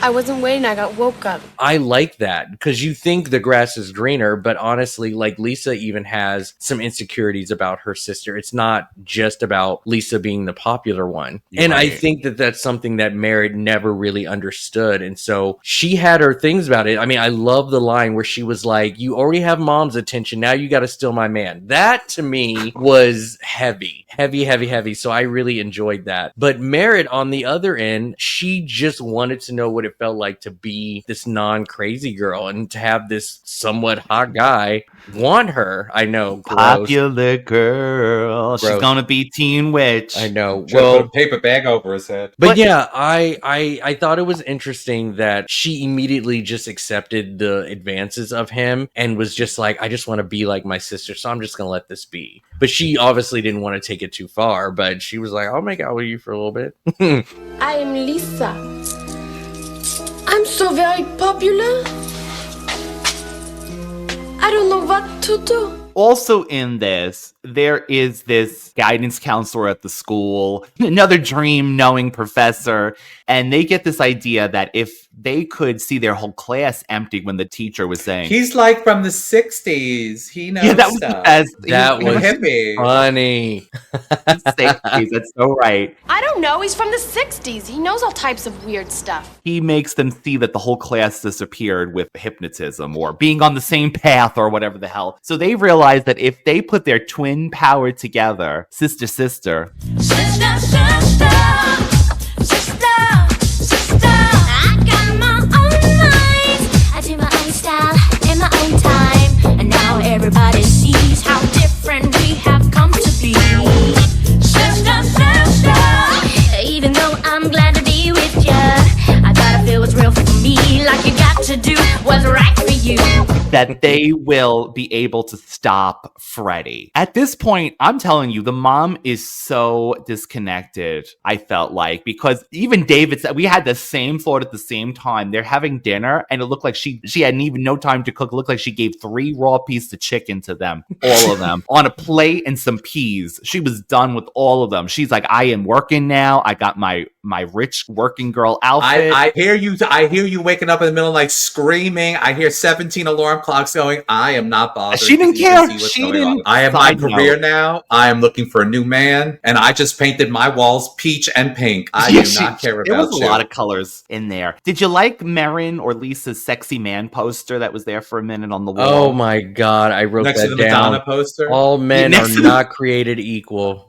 I wasn't waiting, I got woke up. I like that because you think the grass is greener, but honestly, Lisa even has some insecurities about her sister. It's not just about Lisa being the popular one. And I think that that's something that Merritt never really understood. And so she had her things about it. I mean, I love the line where she was like, you already have mom's attention. Now you got to steal my man. That to me was heavy. So I really enjoyed that. But Merritt on the other end, she just wanted to know what it felt like to be this non-crazy girl and to have this somewhat hot guy want her. I know. Gross. Popular girl. Gross. She's gonna be Teen Witch. I know. Well, put a paper bag over his head. But yeah, I thought it was interesting that she immediately just accepted the advances of him and was just like, I just want to be like my sister, so I'm just gonna let this be. But she obviously didn't want to take it too far, but she was like, I'll make out with you for a little bit. I am Lisa. I'm so very popular. I don't know what to do. Also in this, there is this guidance counselor at the school, another dream-knowing professor, and they get this idea that if they could see their whole class empty when the teacher was saying... He's like from the 60s. He knows that was stuff. The best. That was hippie. Funny. 60s, that's so right. I don't know, he's from the 60s. He knows all types of weird stuff. He makes them see that the whole class disappeared with hypnotism or being on the same path or whatever the hell. So they realize that if they put their twin power together, sister, I got my own mind. I do my own style in my own time. And now everybody sees how different we have come to be. Sister. Even though I'm glad to be with ya, I gotta feel what's real for me. Like you got to do what's right for you. that they will be able to stop Freddy. At this point, I'm telling you, the mom is so disconnected, I felt like, because even David said, we had the same thought at the same time. They're having dinner, and it looked like she hadn't even no time to cook. It looked like she gave 3 raw pieces of chicken to them, all of them, on a plate and some peas. She was done with all of them. She's like, I am working now. I got my rich working girl outfit. I hear you waking up in the middle of the night screaming. I hear 17 alarm alarm clock's going. I am not bothered. She didn't care. She didn't. I have my career now. I am looking for a new man, and I just painted my walls peach and pink. I do not care about you. There was a lot of colors in there. Did you like Marin or Lisa's sexy man poster that was there for a minute on the wall? Oh my god, I wrote next that to the down. Madonna poster. All men are not created equal.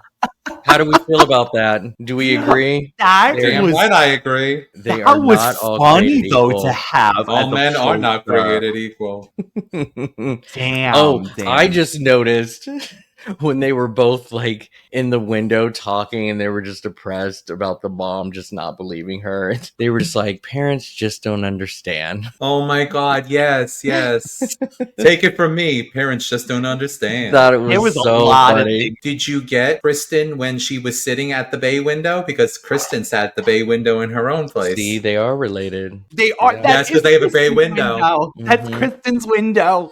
How do we feel about that? Do we agree? Damn right, I agree. They are not all funny though equal. to have. All men are not created equal. Damn. Damn. I just noticed when they were both like in the window talking and they were just depressed about the mom just not believing her. They were just like, parents just don't understand. Oh my god, yes. Take it from me. Parents just don't understand. Thought it was so funny. Did you get Kristen when she was sitting at the bay window? Because Kristen sat at the bay window in her own place. See, they are related. They are. Yeah. That's because they have a bay window. Mm-hmm. That's Kristen's window.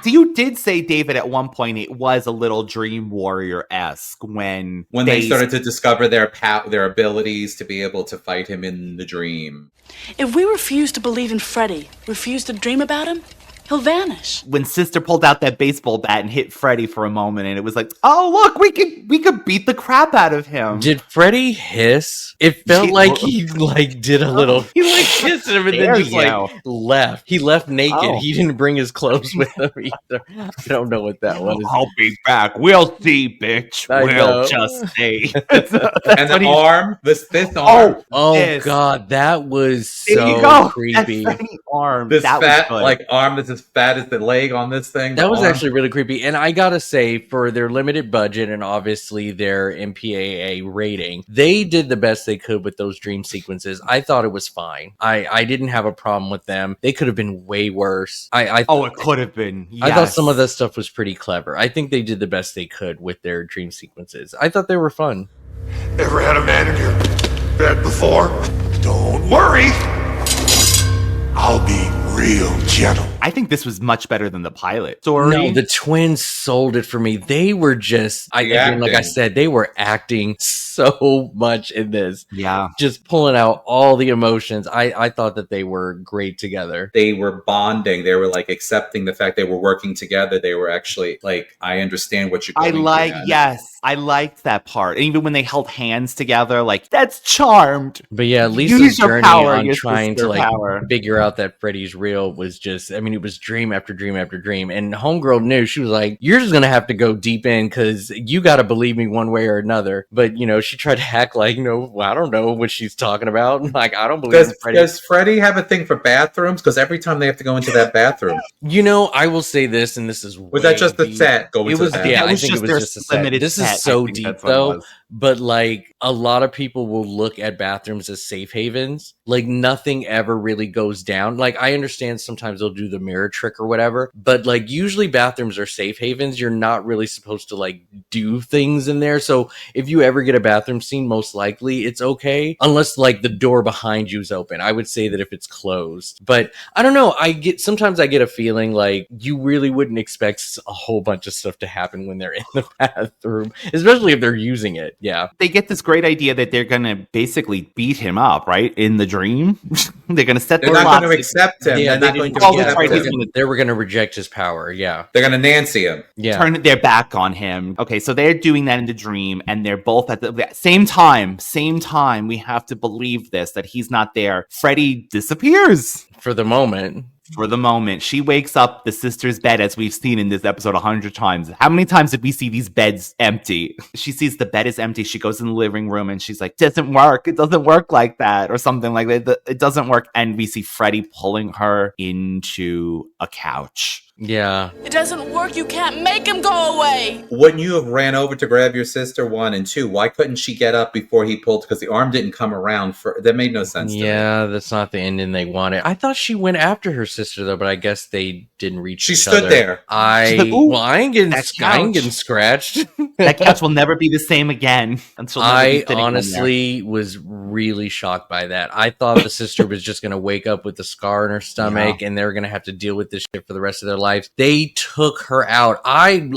So you did say, David, at one point it was a little Dream Warrior-esque when they started to discover their abilities to be able to fight him in the dream. If we refuse to believe in Freddy, refuse to dream about him, he'll vanish. When Sister pulled out that baseball bat and hit Freddy for a moment, and it was like, oh look, we could beat the crap out of him. Did Freddy hiss? It felt like he did a little. He kissed him and then just left. He left naked. Oh. He didn't bring his clothes with him either. I don't know what that was. I'll be back. We'll see, bitch. We'll just see. And the arm, this arm. Oh god, that was there you so go. creepy. That arm. This that fat was good. arm that's as fat as the leg on this thing. That was actually really creepy. And I gotta say, for their limited budget and obviously their MPAA rating, they did the best they could with those dream sequences. I thought it was fine. I didn't have a problem with them. They could have been way worse. It could have been. Yes. I thought some of that stuff was pretty clever. I think they did the best they could with their dream sequences. I thought they were fun. Ever had a man in your bed before? Don't worry. I'll be real gentle. I think this was much better than the pilot story. No, the twins sold it for me. They were just, like I said, they were acting so much in this. Yeah. Just pulling out all the emotions. I thought that they were great together. They were bonding. They were like accepting the fact they were working together. They were actually like, I understand what you're going through. Yes. I liked that part. And even when they held hands together, like, that's charmed. But yeah, Lisa's journey on trying to figure out that Freddy's real was just, I mean, it was dream after dream after dream. And Homegirl knew. She was like, you're just going to have to go deep in because you got to believe me one way or another. But, she tried to act like, I don't know what she's talking about. Like, I don't believe in Freddy. Does Freddy have a thing for bathrooms? Because every time they have to go into that bathroom. I will say this, and this is was that just the set? I think it was just a set. This is so deep, though. But like a lot of people will look at bathrooms as safe havens. Like nothing ever really goes down. Like I understand sometimes they'll do the mirror trick or whatever, but like usually bathrooms are safe havens. You're not really supposed to like do things in there. So if you ever get a bathroom scene, most likely it's okay. Unless like the door behind you is open. I would say that if it's closed. But I don't know. Sometimes I get a feeling like you really wouldn't expect a whole bunch of stuff to happen when they're in the bathroom, especially if they're using it. Yeah. They get this great idea that they're going to basically beat him up, right? In the dream. They're going to set They're not going to accept him. Yeah, they're not going to accept him. They were going to reject his power. Yeah. They're going to Nancy him. Yeah. Turn their back on him. Okay, so they're doing that in the dream, and they're both at the same time. We have to believe this, that he's not there. Freddy disappears. For the moment. She wakes up the sister's bed, as we've seen in this episode 100 times. How many times did we see these beds empty? She sees the bed is empty. She goes in the living room and she's like, doesn't work. It doesn't work like that, or something like that. It doesn't work. And we see Freddy pulling her into a couch. Yeah. It doesn't work. You can't make him go away. Wouldn't you have ran over to grab your sister, 1 and 2? Why couldn't she get up before he pulled? Because the arm didn't come around. That made no sense to me. Yeah, that's not the ending they wanted. I thought she went after her sister, though, but I guess they didn't reach She each stood other. there. I ain't getting scratched. That couch will never be the same again. Until I honestly was really shocked by that. I thought the sister was just going to wake up with a scar in her stomach and they were going to have to deal with this shit for the rest of their life. life. They took her out. I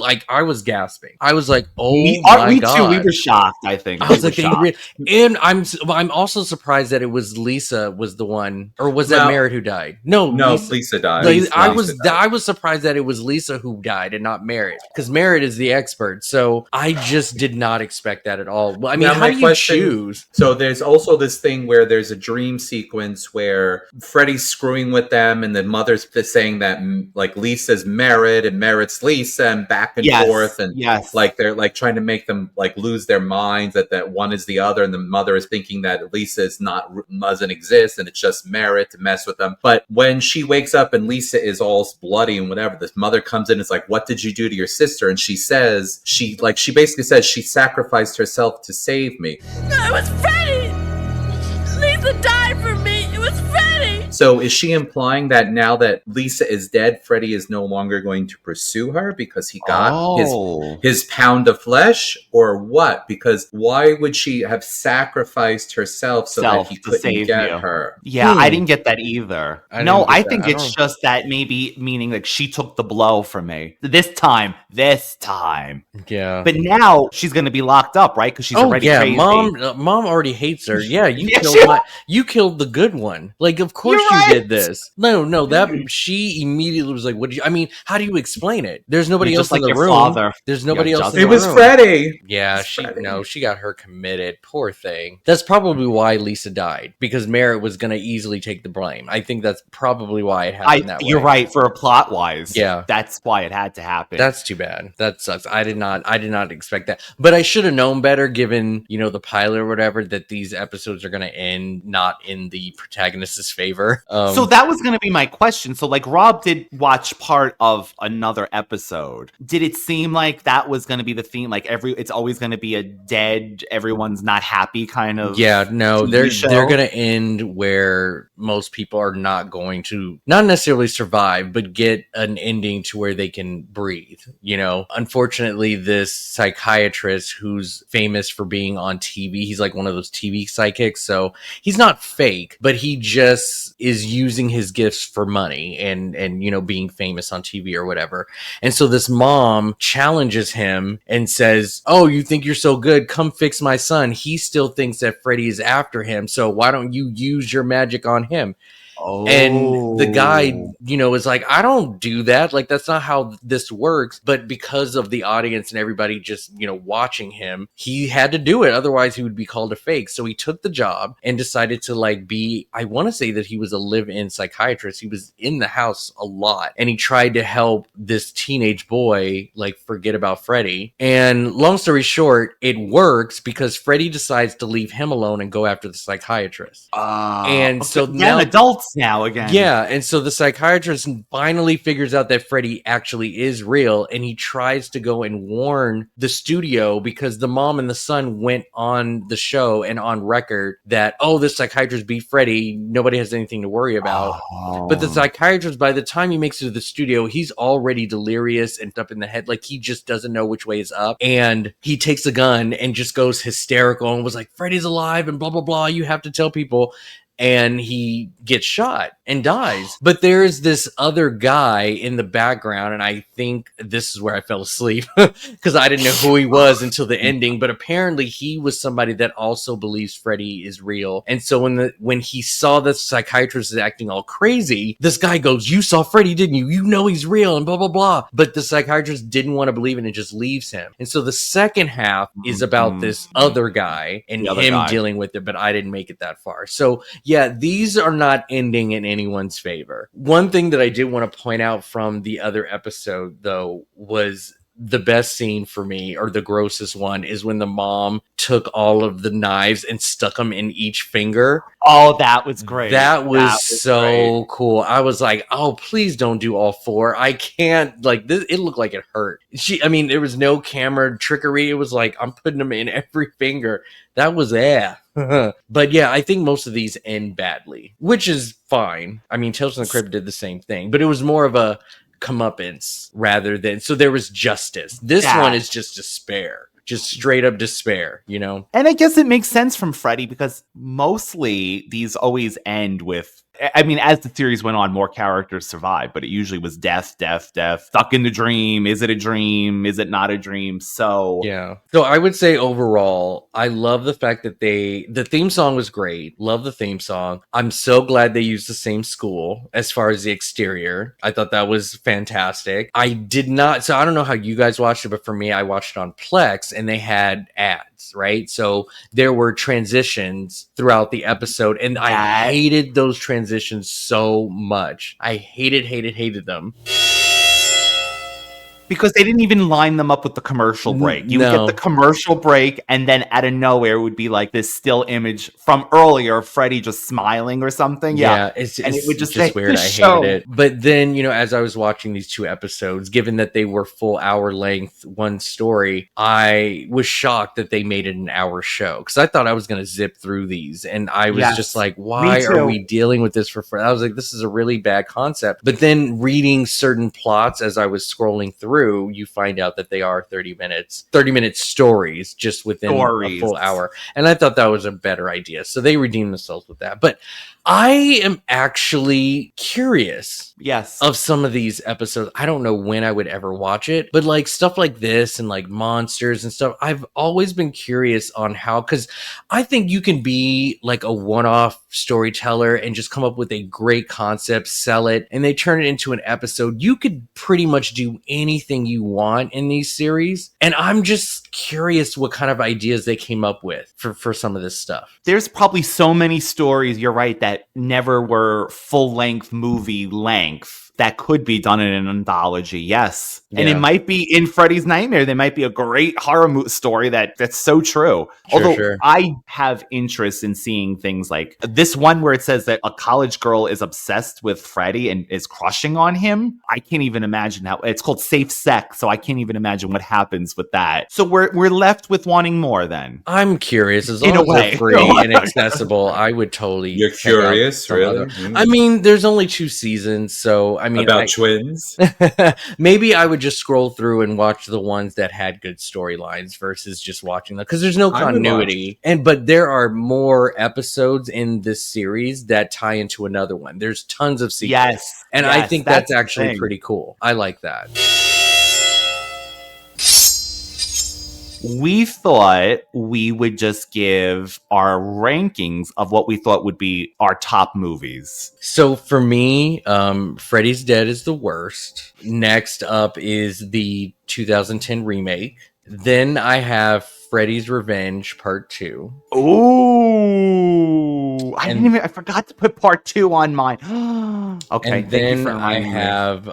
was gasping. I was like, oh we my God. too. We were shocked, I think. I was like, and I'm also surprised that it was Lisa was the one, or was that Merritt who died? No, Lisa died. I was surprised that it was Lisa who died and not Merritt, because Merritt is the expert. So I just did not expect that at all. I mean, how do you choose? So there's also this thing where there's a dream sequence where Freddy's screwing with them, and the mother's saying that like Lisa's Merritt and Merritt's Lisa, and back and forth, and like they're like trying to make them like lose their minds that one is the other, and the mother is thinking that Lisa doesn't exist, and it's just Merritt to mess with them. But when she wakes up and Lisa is all bloody and whatever, this mother comes in and is like, "What did you do to your sister?" And she says she basically says she sacrificed herself to save me. No, it was Freddy! Lisa died for me! It was Freddy! So is she implying that now that Lisa is dead, Freddy is no longer going to pursue her because he got his pound of flesh, or what? Because why would she have sacrificed herself so that he couldn't get her? Yeah, I didn't get that either. I think it's just that maybe meaning like she took the blow from me. This time. Yeah. But now she's going to be locked up, right? Because she's already crazy. Mom already hates her. Yeah, you killed the good one. Like, of course you did this. No, that she immediately was like, "What did you?" I mean, how do you explain it? There's nobody else in the room. Father. There's nobody else. In the room. It was room. Freddy. Yeah, she got her committed. Poor thing. That's probably why Lisa died, because Merritt was going to easily take the blame. I think that's probably why it happened that way. You're right, for a plot wise. Yeah, that's why it had to happen. That's too bad. That sucks. I did not expect that, but I should have known better, given the pilot or whatever, that these episodes are going to end not in the protagonist's favor. So that was going to be my question. So like Rob did watch part of another episode. Did it seem like that was going to be the theme? Like it's always going to be a dead, everyone's not happy kind of. Yeah, no, they're going to end where most people are not going to not necessarily survive, but get an ending to where they can breathe. Unfortunately, this psychiatrist who's famous for being on TV, he's like one of those TV psychics. So he's not fake, but he just is using his gifts for money and being famous on TV or whatever. And so this mom challenges him and says, "Oh, you think you're so good? Come fix my son. He still thinks that Freddy is after him. So why don't you use your magic on him?" And the guy, is like, "I don't do that. Like, that's not how this works." But because of the audience and everybody just, watching him, he had to do it. Otherwise, he would be called a fake. So he took the job and decided to I want to say that he was a live-in psychiatrist. He was in the house a lot. And he tried to help this teenage boy, forget about Freddy. And long story short, it works because Freddy decides to leave him alone and go after the psychiatrist. So now adults now again. Yeah, and so the psychiatrist finally figures out that Freddy actually is real, and he tries to go and warn the studio because the mom and the son went on the show and on record that, this psychiatrist beat Freddy, nobody has anything to worry about. But the psychiatrist, by the time he makes it to the studio, he's already delirious and up in the head, like he just doesn't know which way is up, and he takes a gun and just goes hysterical and was like, "Freddy's alive and blah blah blah, you have to tell people." And he gets shot and dies. But there's this other guy in the background, and I think this is where I fell asleep because I didn't know who he was until the ending. But apparently he was somebody that also believes Freddy is real. And so when he saw the psychiatrist is acting all crazy, this guy goes, "You saw Freddy, didn't you? You know he's real," and blah, blah, blah. But the psychiatrist didn't want to believe it and just leaves him. And so the second half is about this other guy and him dealing with it, but I didn't make it that far. So yeah, these are not ending in anyone's favor. One thing that I did want to point out from the other episode, though, was the best scene for me, or the grossest one, is when the mom took all of the knives and stuck them in each finger. Oh, that was great. That was so cool. I was like, "Oh, please don't do all four. I can't." This, it looked like it hurt. There was no camera trickery. It was like, I'm putting them in every finger. That was But yeah, I think most of these end badly, which is fine. Tales from the Crypt did the same thing, but it was more of a comeuppance rather than, so there was justice. This one is just despair. Just straight up despair, And I guess it makes sense from Freddy because mostly these always end with I mean, as the series went on, more characters survived, but it usually was death, stuck in the dream. Is it a dream? Is it not a dream? So yeah. So I would say overall, I love the fact that the theme song was great. Love the theme song. I'm so glad they used the same school as far as the exterior. I thought that was fantastic. I did not, so I don't know how you guys watched it, but for me, I watched it on Plex and they had ads, right? So there were transitions throughout the episode and I hated those transitions so much. I hated them. Because they didn't even line them up with the commercial break. You would get the commercial break, and then out of nowhere it would be like this still image from earlier, Freddy just smiling or something. Yeah, it's and it would just weird. I hated it. But then, you know, as I was watching these two episodes, given that they were full hour length, one story, I was shocked that they made it an hour show because I thought I was going to zip through these, and I was just like, why are we dealing with this for Freddy? I was like, this is a really bad concept. But then reading certain plots as I was scrolling through, you find out that they are 30-minute stories just within a full hour. And I thought that was a better idea. So they redeemed themselves with that. But I am actually curious of some of these episodes. I don't know when I would ever watch it, but like stuff like this and like monsters and stuff, I've always been curious on how, because I think you can be like a one-off storyteller and just come up with a great concept, sell it, and they turn it into an episode. You could pretty much do anything you want in these series. And I'm just curious what kind of ideas they came up with for some of this stuff. There's probably so many stories, you're right, that never were full-length movie length that could be done in an anthology, yes. Yeah. And it might be in Freddy's Nightmare. There might be a great horror story that's so true. Although I have interest in seeing things like this one where it says that a college girl is obsessed with Freddy and is crushing on him. I can't even imagine how. It's called Safe Sex, so I can't even imagine what happens with that. So we're left with wanting more then. I'm curious. As long as they're free and accessible, I would totally. You're curious, really? I mean, there's only 2 seasons, so I mean, about twins. Maybe I would just scroll through and watch the ones that had good storylines versus just watching them because there's no continuity. But there are more episodes in this series that tie into another one. There's tons of sequels. Yes, and I think that's actually pretty cool. I like that. We thought we would just give our rankings of what we thought would be our top movies. So for me, Freddy's Dead is the worst. Next up is the 2010 remake. Then I have Freddy's Revenge Part 2. Ooh, I forgot to put Part 2 on mine. Okay. And then I have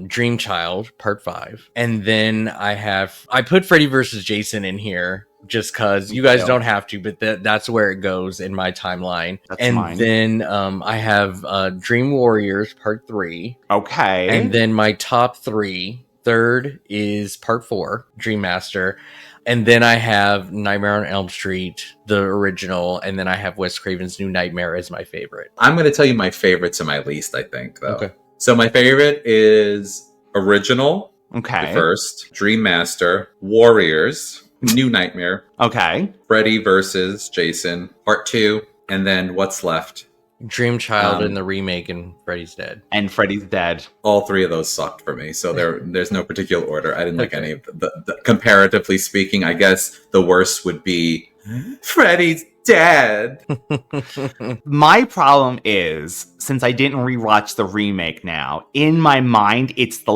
Dream Child Part 5. And then I put Freddy vs. Jason in here just because you guys don't have to, but that's where it goes in my timeline. That's mine. Then I have Dream Warriors Part 3. Okay. And then my top 3. Third is Part 4, Dream Master. And then I have Nightmare on Elm Street, the original. And then I have Wes Craven's New Nightmare as my favorite. I'm going to tell you my favorites and my least, I think, though. Okay. So my favorite is original. Okay. The first. Dream Master. Warriors. New Nightmare. Okay. Freddy versus Jason. Part 2. And then what's left? Dream Child in the remake and Freddy's Dead. And Freddy's Dead. All 3 of those sucked for me. So there's no particular order. I didn't like any of the comparatively speaking, I guess the worst would be Freddy's Dead. My problem is, since I didn't rewatch the remake now, in my mind, it's the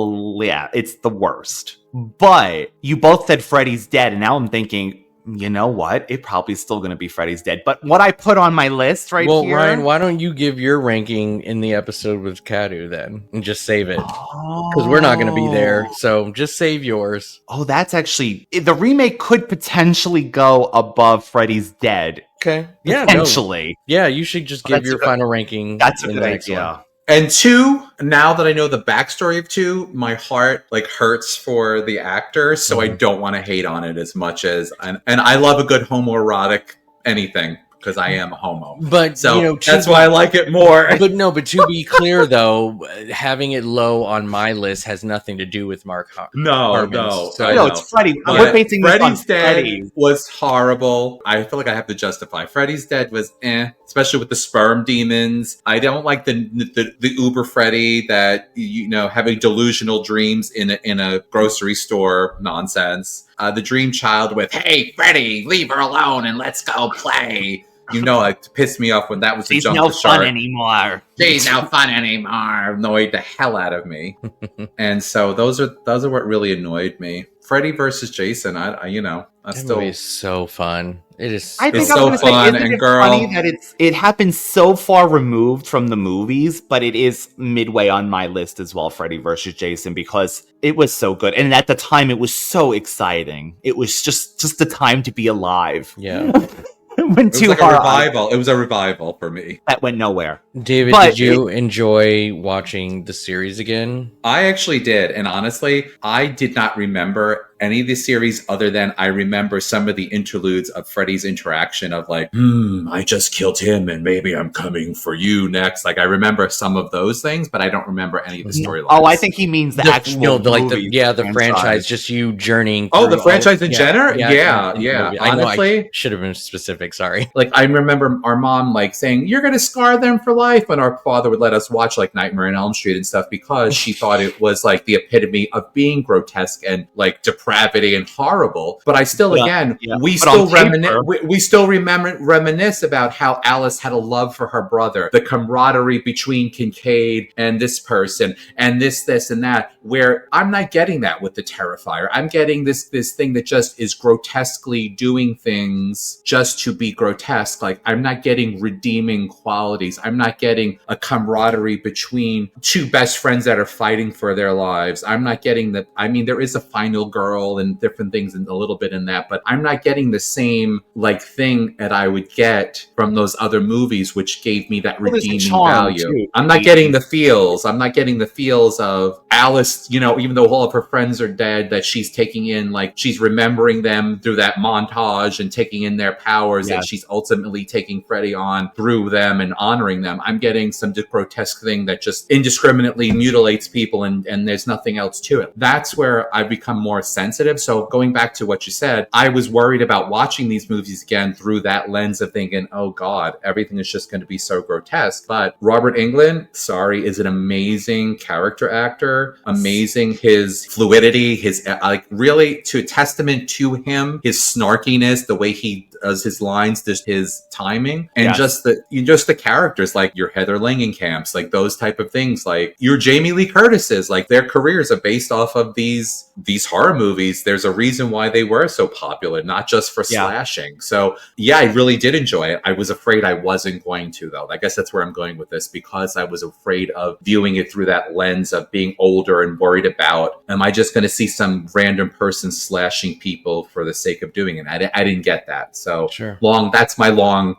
worst. But you both said Freddy's Dead, and now I'm thinking, you know what? It probably is still going to be Freddy's Dead. But what I put on my list here... Well, Ryan, why don't you give your ranking in the episode with Kadu then? And just save it. Because we're not going to be there. So just save yours. Oh, that's actually... The remake could potentially go above Freddy's Dead. Okay. Yeah, potentially. Yeah, you should just give your final ranking. That's a good idea. And 2, now that I know the backstory of 2, my heart hurts for the actor, so I don't want to hate on it as much as... And I love a good homoerotic anything. because I am a homo. But so that's why I like it more. But to be clear, though, having it low on my list has nothing to do with Mark Harmon. No, no, it's Freddy. We're basing this on Freddy's Dead Freddy. was horrible. I feel like I have to justify. Freddy's Dead was especially with the sperm demons. I don't like the Uber Freddy that having delusional dreams in a grocery store nonsense. The Dream Child with "Hey Freddy, leave her alone and let's go play." It pissed me off when that was She's a jump no to shark. fun anymore. She's no fun anymore. Annoyed the hell out of me. And so those are what really annoyed me. Freddy versus Jason. That movie is so fun. It is. I think it's so fun, and girl, funny that it happens so far removed from the movies, but it is midway on my list as well. Freddy versus Jason, because it was so good, and at the time it was so exciting. It was just the time to be alive. Yeah. It was like a revival. It was a revival for me. That went nowhere. David, did you enjoy watching the series again? I actually did. And honestly, I did not remember any of the series other than I remember some of the interludes of Freddy's interaction of like, I just killed him and maybe I'm coming for you next. Like I remember some of those things, but I don't remember any of the storylines. Oh, I think he means the actual the franchise, just you journeying through. Oh, the franchise in general? Yeah. Honestly, I should have been specific. Sorry. Like I remember our mom like saying, "You're going to scar them for life," when our father would let us watch like Nightmare on Elm Street and stuff because she thought it was like the epitome of being grotesque and like depravity and horrible. But I still, we still reminisce about how Alice had a love for her brother, the camaraderie between Kincaid and this person, and this and that. Where I'm not getting that with the Terrifier. I'm getting this thing that just is grotesquely doing things just to be grotesque. Like I'm not getting redeeming qualities. I'm not getting a camaraderie between two best friends that are fighting for their lives. I'm not getting that. I mean, there is a final girl and different things and a little bit in that, but I'm not getting the same like thing that I would get from those other movies, which gave me that redeeming value. Too. I'm not getting the feels. I'm not getting the feels of Alice, even though all of her friends are dead, that she's taking in, like she's remembering them through that montage and taking in their powers, and she's ultimately taking Freddy on through them and honoring them. I'm getting some grotesque thing that just indiscriminately mutilates people and there's nothing else to it. That's where I've become more sensitive. So going back to what you said, I was worried about watching these movies again through that lens of thinking, oh God, everything is just going to be so grotesque. But Robert Englund, is an amazing character actor, amazing his fluidity, his like really to testament to him, his snarkiness, the way he does his lines, just his timing, and just the characters, like your Heather Langenkamps, like those type of things, like your Jamie Lee Curtis's, like their careers are based off of these horror movies. There's a reason why they were so popular, not just for slashing. So I really did enjoy it. I was afraid I wasn't going to, though. I guess that's where I'm going with this, because I was afraid of viewing it through that lens of being older and worried about, am I just going to see some random person slashing people for the sake of doing it? I didn't get that. So that's my long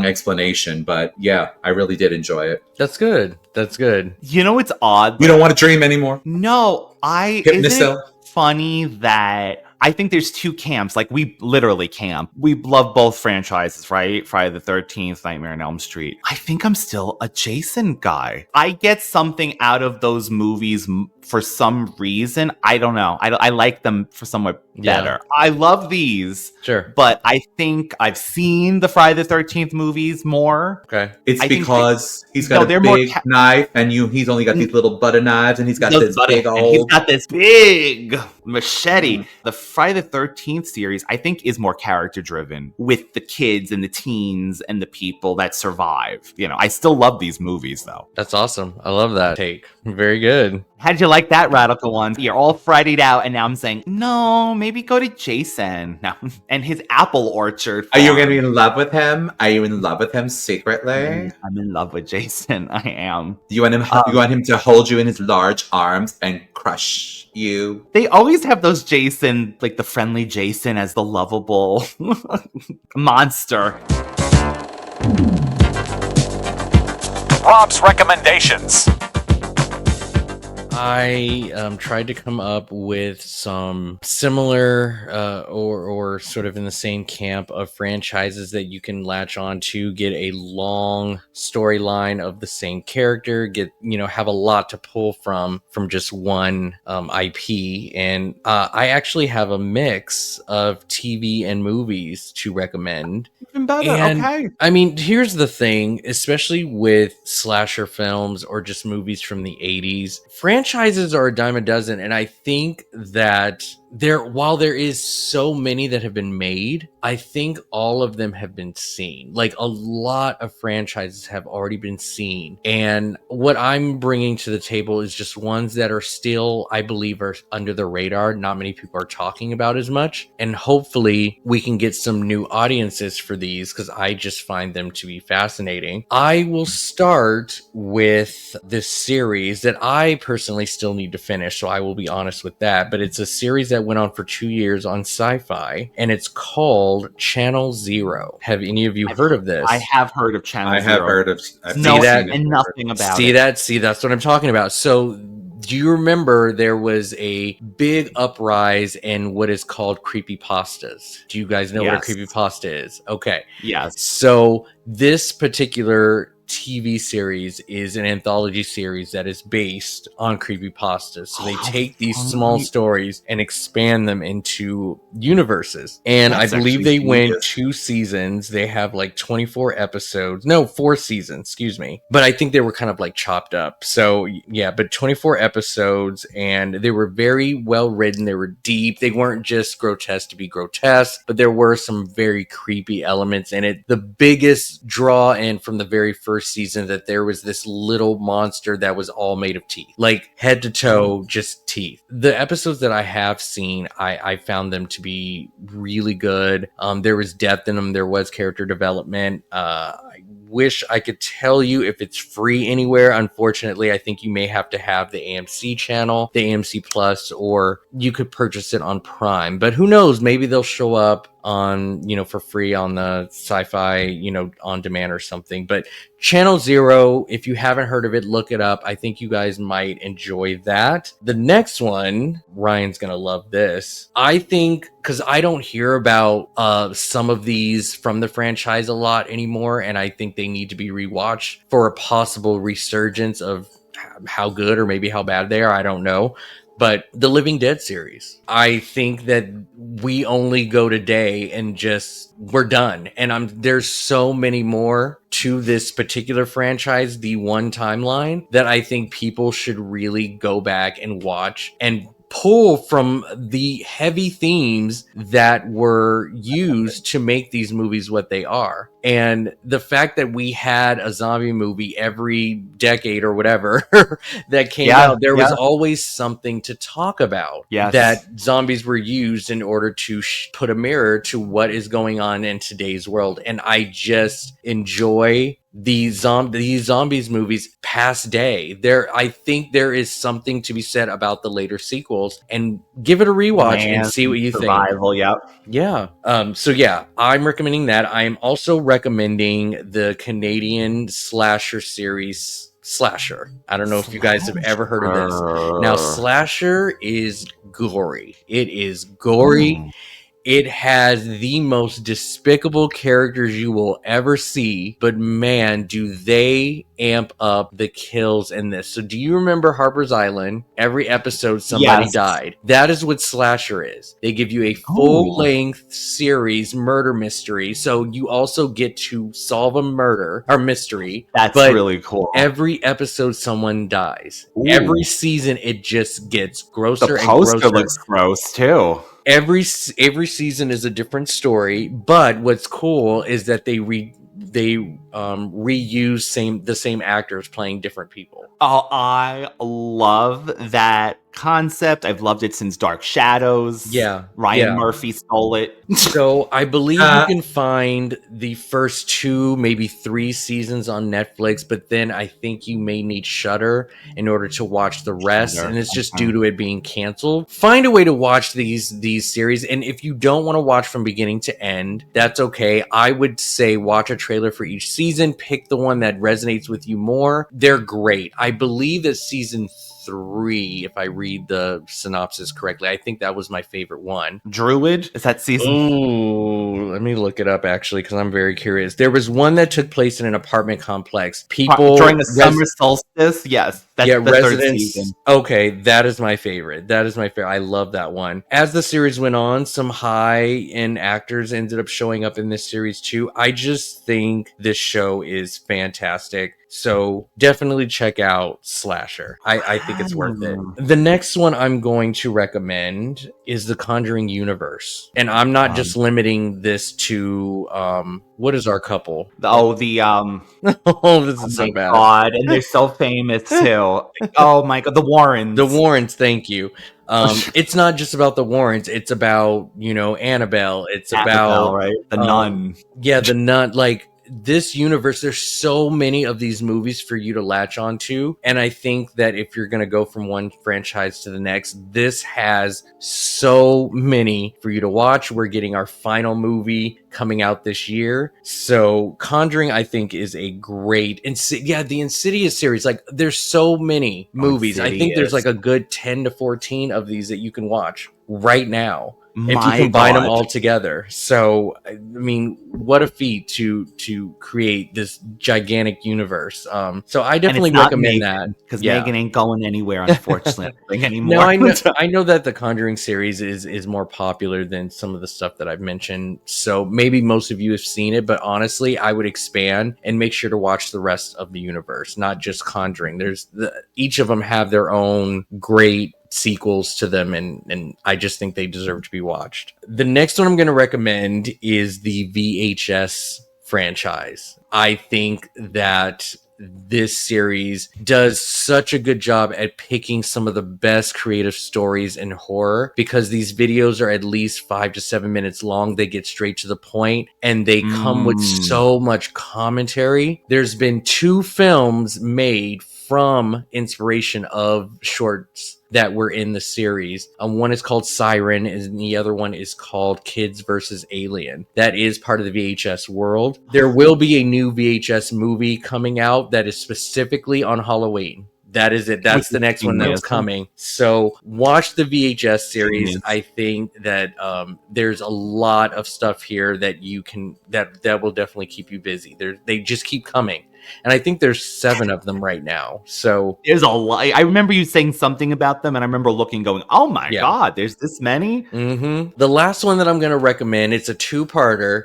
explanation, but I really did enjoy it. That's good. It's odd. You don't want to dream anymore? No, isn't it funny that I think there's two camps. Like, we literally camp. We love both franchises, right? Friday the 13th, Nightmare on Elm Street. I think I'm still a Jason guy. I get something out of those movies for some reason. I don't know. I like them for somewhat better. I love these. Sure. But I think I've seen the Friday the 13th movies more. Okay. It's because he's got a big knife and he's only got these little butter knives and he's got this big machete. The Friday the 13th series, I think, is more character driven with the kids and the teens and the people that survive. I still love these movies, though. That's awesome. I love that take. Very good. How did you like that, Radical One? You're all Friday'd out, and now I'm saying, no, maybe go to Jason. No. And his apple orchard. Are you going to be in love with him? Are you in love with him secretly? I'm in love with Jason. I am. You want him to hold you in his large arms and crush you? They always have those Jason, like the friendly Jason as the lovable monster. Rob's recommendations. I tried to come up with some similar or sort of in the same camp of franchises that you can latch on to, get a long storyline of the same character, have a lot to pull from just one IP. And I actually have a mix of TV and movies to recommend. Even better. And, okay. I mean, here's the thing, especially with slasher films or just movies from the 80s, franchises are a dime a dozen. And I think that while there is so many that have been made, I think all of them have been seen. Like, a lot of franchises have already been seen. And what I'm bringing to the table is just ones that are still, I believe, are under the radar. Not many people are talking about as much. And hopefully we can get some new audiences for these, because I just find them to be fascinating. I will start with this series that I personally still need to finish, so I will be honest with that. But it's a series that went on for 2 years on Sci-Fi, and it's called Channel Zero. Have any of you heard of this? I have heard of Channel Zero. I have heard of nothing about it. See, that's what I'm talking about. So, do you remember there was a big uprise in what is called creepypastas? Do you guys know what a creepypasta is? Okay. Yes. So, this particular TV series is an anthology series that is based on creepypastas. So they take these small stories and expand them into universes. And I believe they went 2 seasons. They have like 24 episodes. No, 4 seasons, excuse me. But I think they were kind of like chopped up. So yeah, but 24 episodes, and they were very well written. They were deep. They weren't just grotesque to be grotesque, but there were some very creepy elements in it. The biggest draw in from the very first season that there was this little monster that was all made of teeth, like head to toe, just teeth. The episodes that I have seen, I found them to be really good. There was depth in them. There was character development. I wish I could tell you if it's free anywhere. Unfortunately, I think you may have to have the AMC channel, the AMC Plus, or you could purchase it on Prime. But who knows? Maybe they'll show up on, for free on the Sci-Fi, on demand or something. But Channel Zero, if you haven't heard of it, look it up. I think you guys might enjoy that. The next one, Ryan's gonna love this. I think, because I don't hear about some of these from the franchise a lot anymore, and I think they need to be rewatched for a possible resurgence of how good or maybe how bad they are. I don't know. But the Living Dead series, I think that we only go today and we're done. And there's so many more to this particular franchise, the one timeline, that I think people should really go back and watch and pull from the heavy themes that were used to make these movies what they are. And the fact that we had a zombie movie every decade or whatever that came out, there was always something to talk about. Yes. That zombies were used in order to put a mirror to what is going on in today's world. And I just enjoy these zombies movies past day. I think there is something to be said about the later sequels, and give it a rewatch and see what you think. Yeah. So yeah, I'm recommending that. I'm also recommending the Canadian slasher series Slasher. I don't know if you guys have ever heard of this. Now, Slasher is gory. It is gory. It has the most despicable characters you will ever see, but man, do they amp up the kills in this. So do you remember Harper's Island? Every episode somebody died. That is what Slasher is. They give you a full-length series murder mystery, so you also get to solve a murder or mystery. That's really cool. Every episode someone dies. Every season it just gets grosser and grosser. The poster looks gross too. Every season is a different story, but what's cool is that they reuse the same actors playing different people. Oh, I love that concept. I've loved it since Dark Shadows. Ryan Murphy stole it. So I believe you can find the first 2, maybe 3 seasons on Netflix, but then I think you may need Shudder in order to watch the rest, and it's just due to it being canceled. Find a way to watch these series, and if you don't want to watch from beginning to end, that's okay. I would say watch a trailer for each season, pick the one that resonates with you more. They're great. I believe that season 3, if I read the synopsis correctly. I think that was my favorite one. Druid? Is that season? Ooh, let me look it up actually, because I'm very curious. There was one that took place in an apartment complex. People during the summer solstice. Yes, that's the third season. Okay, that is my favorite. I love that one. As the series went on, some high-end actors ended up showing up in this series too. I just think this show is fantastic. So definitely check out Slasher. I think it's worth it. The next one I'm going to recommend is the Conjuring universe. And I'm not just limiting this to what is our couple? Oh, this is so bad. God, and they're so famous too. Oh my God, the Warrens. The Warrens, thank you. It's not just about the Warrens. It's about, Annabelle. It's about right? The Nun. Yeah, the Nun. Like, this universe, there's so many of these movies for you to latch onto. And I think that if you're going to go from one franchise to the next, this has so many for you to watch. We're getting our final movie coming out this year. So Conjuring, I think, is a great, the Insidious series. Like, there's so many movies. I think there's like a good 10 to 14 of these that you can watch right now. If you combine them all together. So, I mean, what a feat to create this gigantic universe. So I definitely recommend that. Because Megan ain't going anywhere, unfortunately, anymore. No, I know that the Conjuring series is more popular than some of the stuff that I've mentioned. So maybe most of you have seen it, but honestly, I would expand and make sure to watch the rest of the universe, not just Conjuring. Each of them have their own great sequels to them, and I just think they deserve to be watched. The next one I'm going to recommend is the VHS franchise. I think that this series does such a good job at picking some of the best creative stories in horror, because these videos are at least 5 to 7 minutes long. They get straight to the point, and they come with so much commentary. There's been 2 films made from inspiration of shorts that were in the series. One is called Siren, and the other one is called Kids vs. Alien. That is part of the VHS world. There will be a new VHS movie coming out that is specifically on Halloween. That is it. That's the next one that's coming. So watch the VHS series. I think that there's a lot of stuff here that you can that will definitely keep you busy. They just keep coming. And I think there's 7 of them right now. So there's a lot. I remember you saying something about them, and I remember looking, going, "Oh my God, there's this many." Mm-hmm. The last one that I'm going to recommend, it's a 2-parter.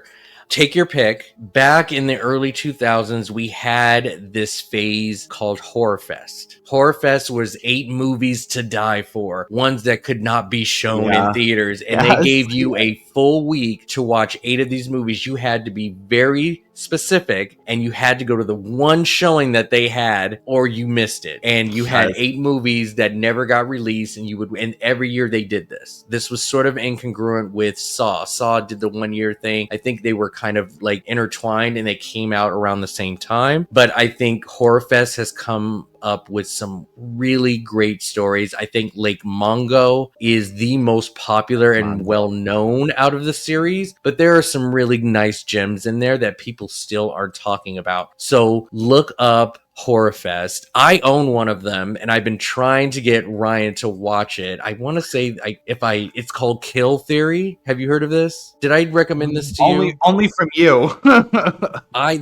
Take your pick. Back in the early 2000s, we had this phase called Horror Fest. Horror Fest was 8 movies to die for, ones that could not be shown in theaters. And they gave you a full week to watch 8 of these movies. You had to be very specific, and you had to go to the one showing that they had, or you missed it. And you had 8 movies that never got released, and every year they did this. This was sort of incongruent with Saw. Saw did the 1 year thing. I think they were kind of like intertwined, and they came out around the same time. But I think Horror Fest has come up with some really great stories. I think Lake Mungo is the most popular and well known out of the series, but there are some really nice gems in there that people still aren't talking about. So look up Horror Fest. I own one of them, and I've been trying to get Ryan to watch it. I want to say it's called Kill Theory. Have you heard of this? Did I recommend this to you? Only from you.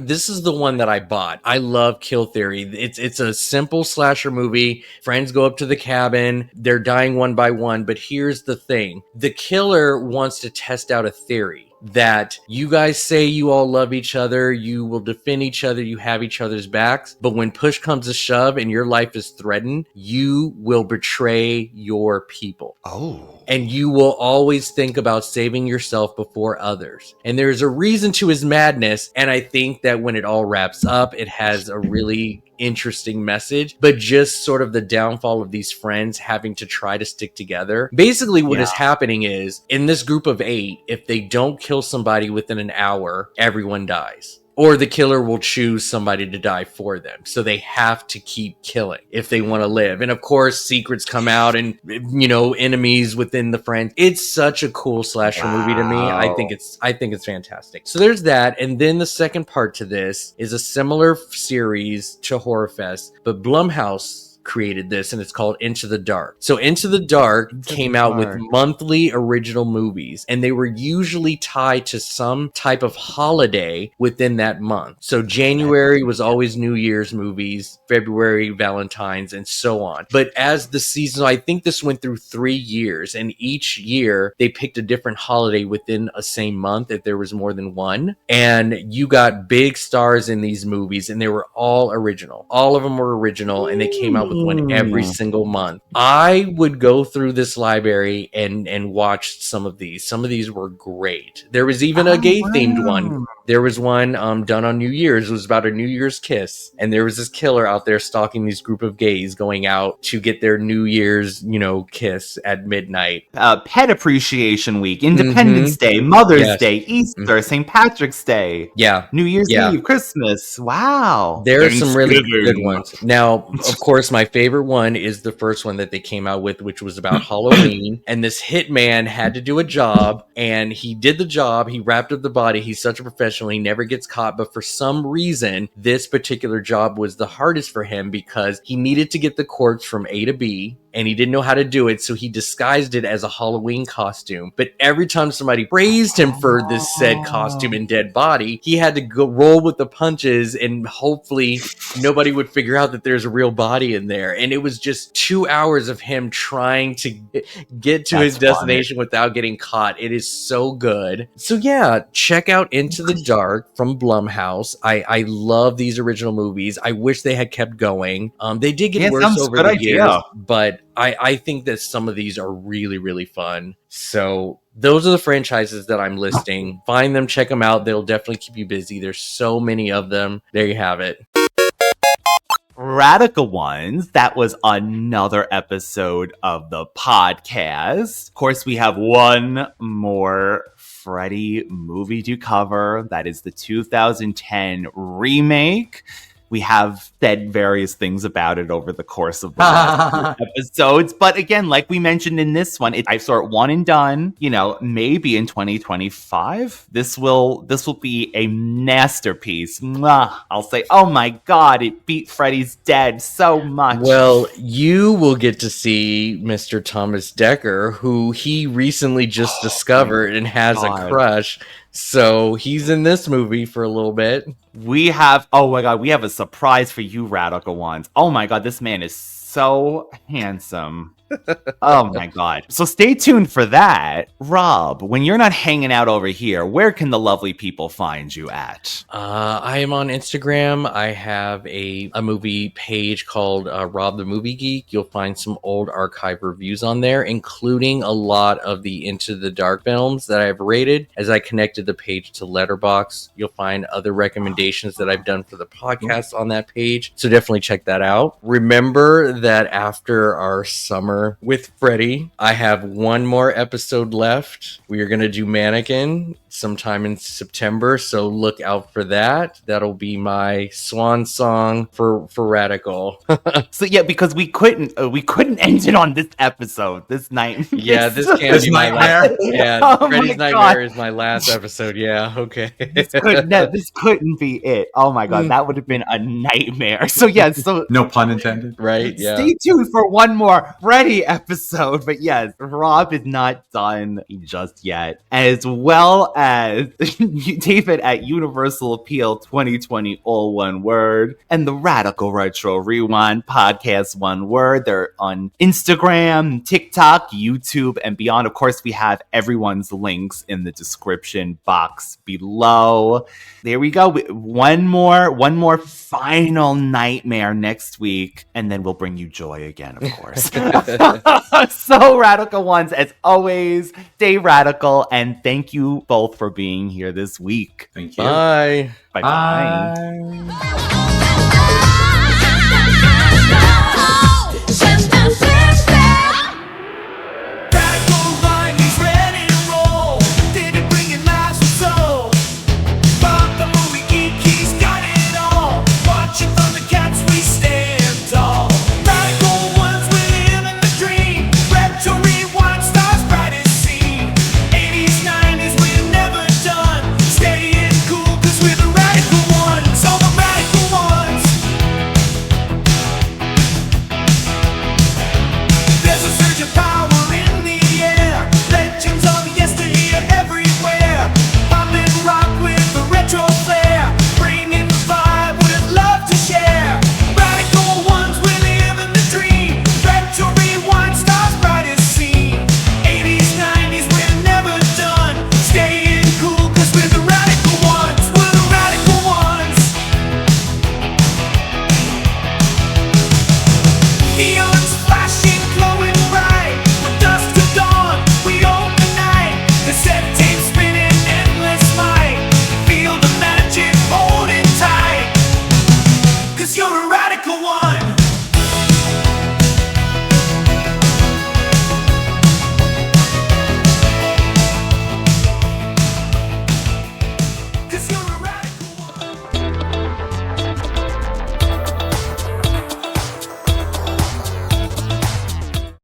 This is the one that I bought. I love Kill Theory. It's a simple slasher movie. Friends go up to the cabin. They're dying one by one, but here's the thing. The killer wants to test out a theory that you guys say you all love each other, you will defend each other, you have each other's backs, but when push comes to shove and your life is threatened, you will betray your people. And you will always think about saving yourself before others. And there's a reason to his madness, and I think that when it all wraps up, it has a really interesting message, but just sort of the downfall of these friends having to try to stick together. Basically, what is happening is, in this group of 8, if they don't kill somebody within an hour, everyone dies. Or the killer will choose somebody to die for them. So they have to keep killing if they want to live. And of course, secrets come out and, enemies within the friends. It's such a cool slasher movie to me. I think it's fantastic. So there's that. And then the second part to this is a similar series to Horror Fest, but Blumhouse created this, and it's called Into the Dark. So Into the Dark came out with monthly original movies, and they were usually tied to some type of holiday within that month. So January was always New Year's movies, February Valentine's, and so on. But as the season, I think this went through 3 years, and each year they picked a different holiday within a same month if there was more than one. And you got big stars in these movies, and they were all original. All of them were original, and they came out with one every single month. I would go through this library and watch some of these. Some of these were great. There was even a gay-themed one. There was one done on New Year's. It was about a New Year's kiss, and there was this killer out there stalking these group of gays going out to get their New Year's, kiss at midnight. Pet Appreciation Week, Independence Day, Mother's Day, Easter, St. Patrick's Day, New Year's Eve, Christmas. Wow, there are some really good ones. Now, of course, my favorite one is the first one that they came out with, which was about Halloween, and this hitman had to do a job, and he did the job. He wrapped up the body. He's such a professional. He never gets caught, but for some reason, this particular job was the hardest for him because he needed to get the corpse from A to B, and he didn't know how to do it, so he disguised it as a Halloween costume. But every time somebody praised him for this said costume and dead body, he had to go roll with the punches, and hopefully nobody would figure out that there's a real body in there. And it was just 2 hours of him trying to get to his destination without getting caught. It is so good. So yeah, check out Into the Dark from Blumhouse. I love these original movies. I wish they had kept going. They did get worse over the years, but I think that some of these are really, really fun. So those are the franchises that I'm listing. Find them, check them out. They'll definitely keep you busy. There's so many of them. There you have it. Radical Ones, that was another episode of the podcast. Of course, we have one more Freddy movie to cover. That is the 2010 remake. We have said various things about it over the course of the last episodes. But again, like we mentioned in this one, I saw it one and done. Maybe in 2025, this will be a masterpiece. Mwah. I'll say, oh my God, it beat Freddy's Dead so much. Well, you will get to see Mr. Thomas Dekker, who he recently just discovered and has a crush. So he's in this movie for a little bit. We have a surprise for you, Radical Ones. Oh my God, this man is so handsome. Oh my God. So stay tuned for that. Rob, when you're not hanging out over here, where can the lovely people find you at? I am on Instagram. I have a movie page called Rob the Movie Geek. You'll find some old archive reviews on there, including a lot of the Into the Dark films that I've rated. As I connected the page to Letterboxd, you'll find other recommendations that I've done for the podcast on that page. So definitely check that out. Remember that after our summer with Freddy, I have one more episode left. We are going to do Mannequin sometime in September, so look out for that. That'll be my swan song for Radical. So yeah, because we couldn't end it on this episode, this night. Yeah, this can't be my last. Yeah, Freddy's Nightmare is my last episode. Yeah, okay. This couldn't be it. Oh my God, that would have been a nightmare. So yeah, no pun intended. Right? Yeah. Stay tuned for one more Freddy episode. But yes, Rob is not done just yet, as well as David at Universal Appeal 2020, all one word, and the Radical Retro Rewind podcast, one word. They're on Instagram, TikTok, YouTube, and beyond. Of course, we have everyone's links in the description box below. There we go. One more final nightmare next week, and then we'll bring you joy again, of course. So, Radical Ones, as always, stay radical, and thank you both for being here this week. Thank you. Bye. Bye.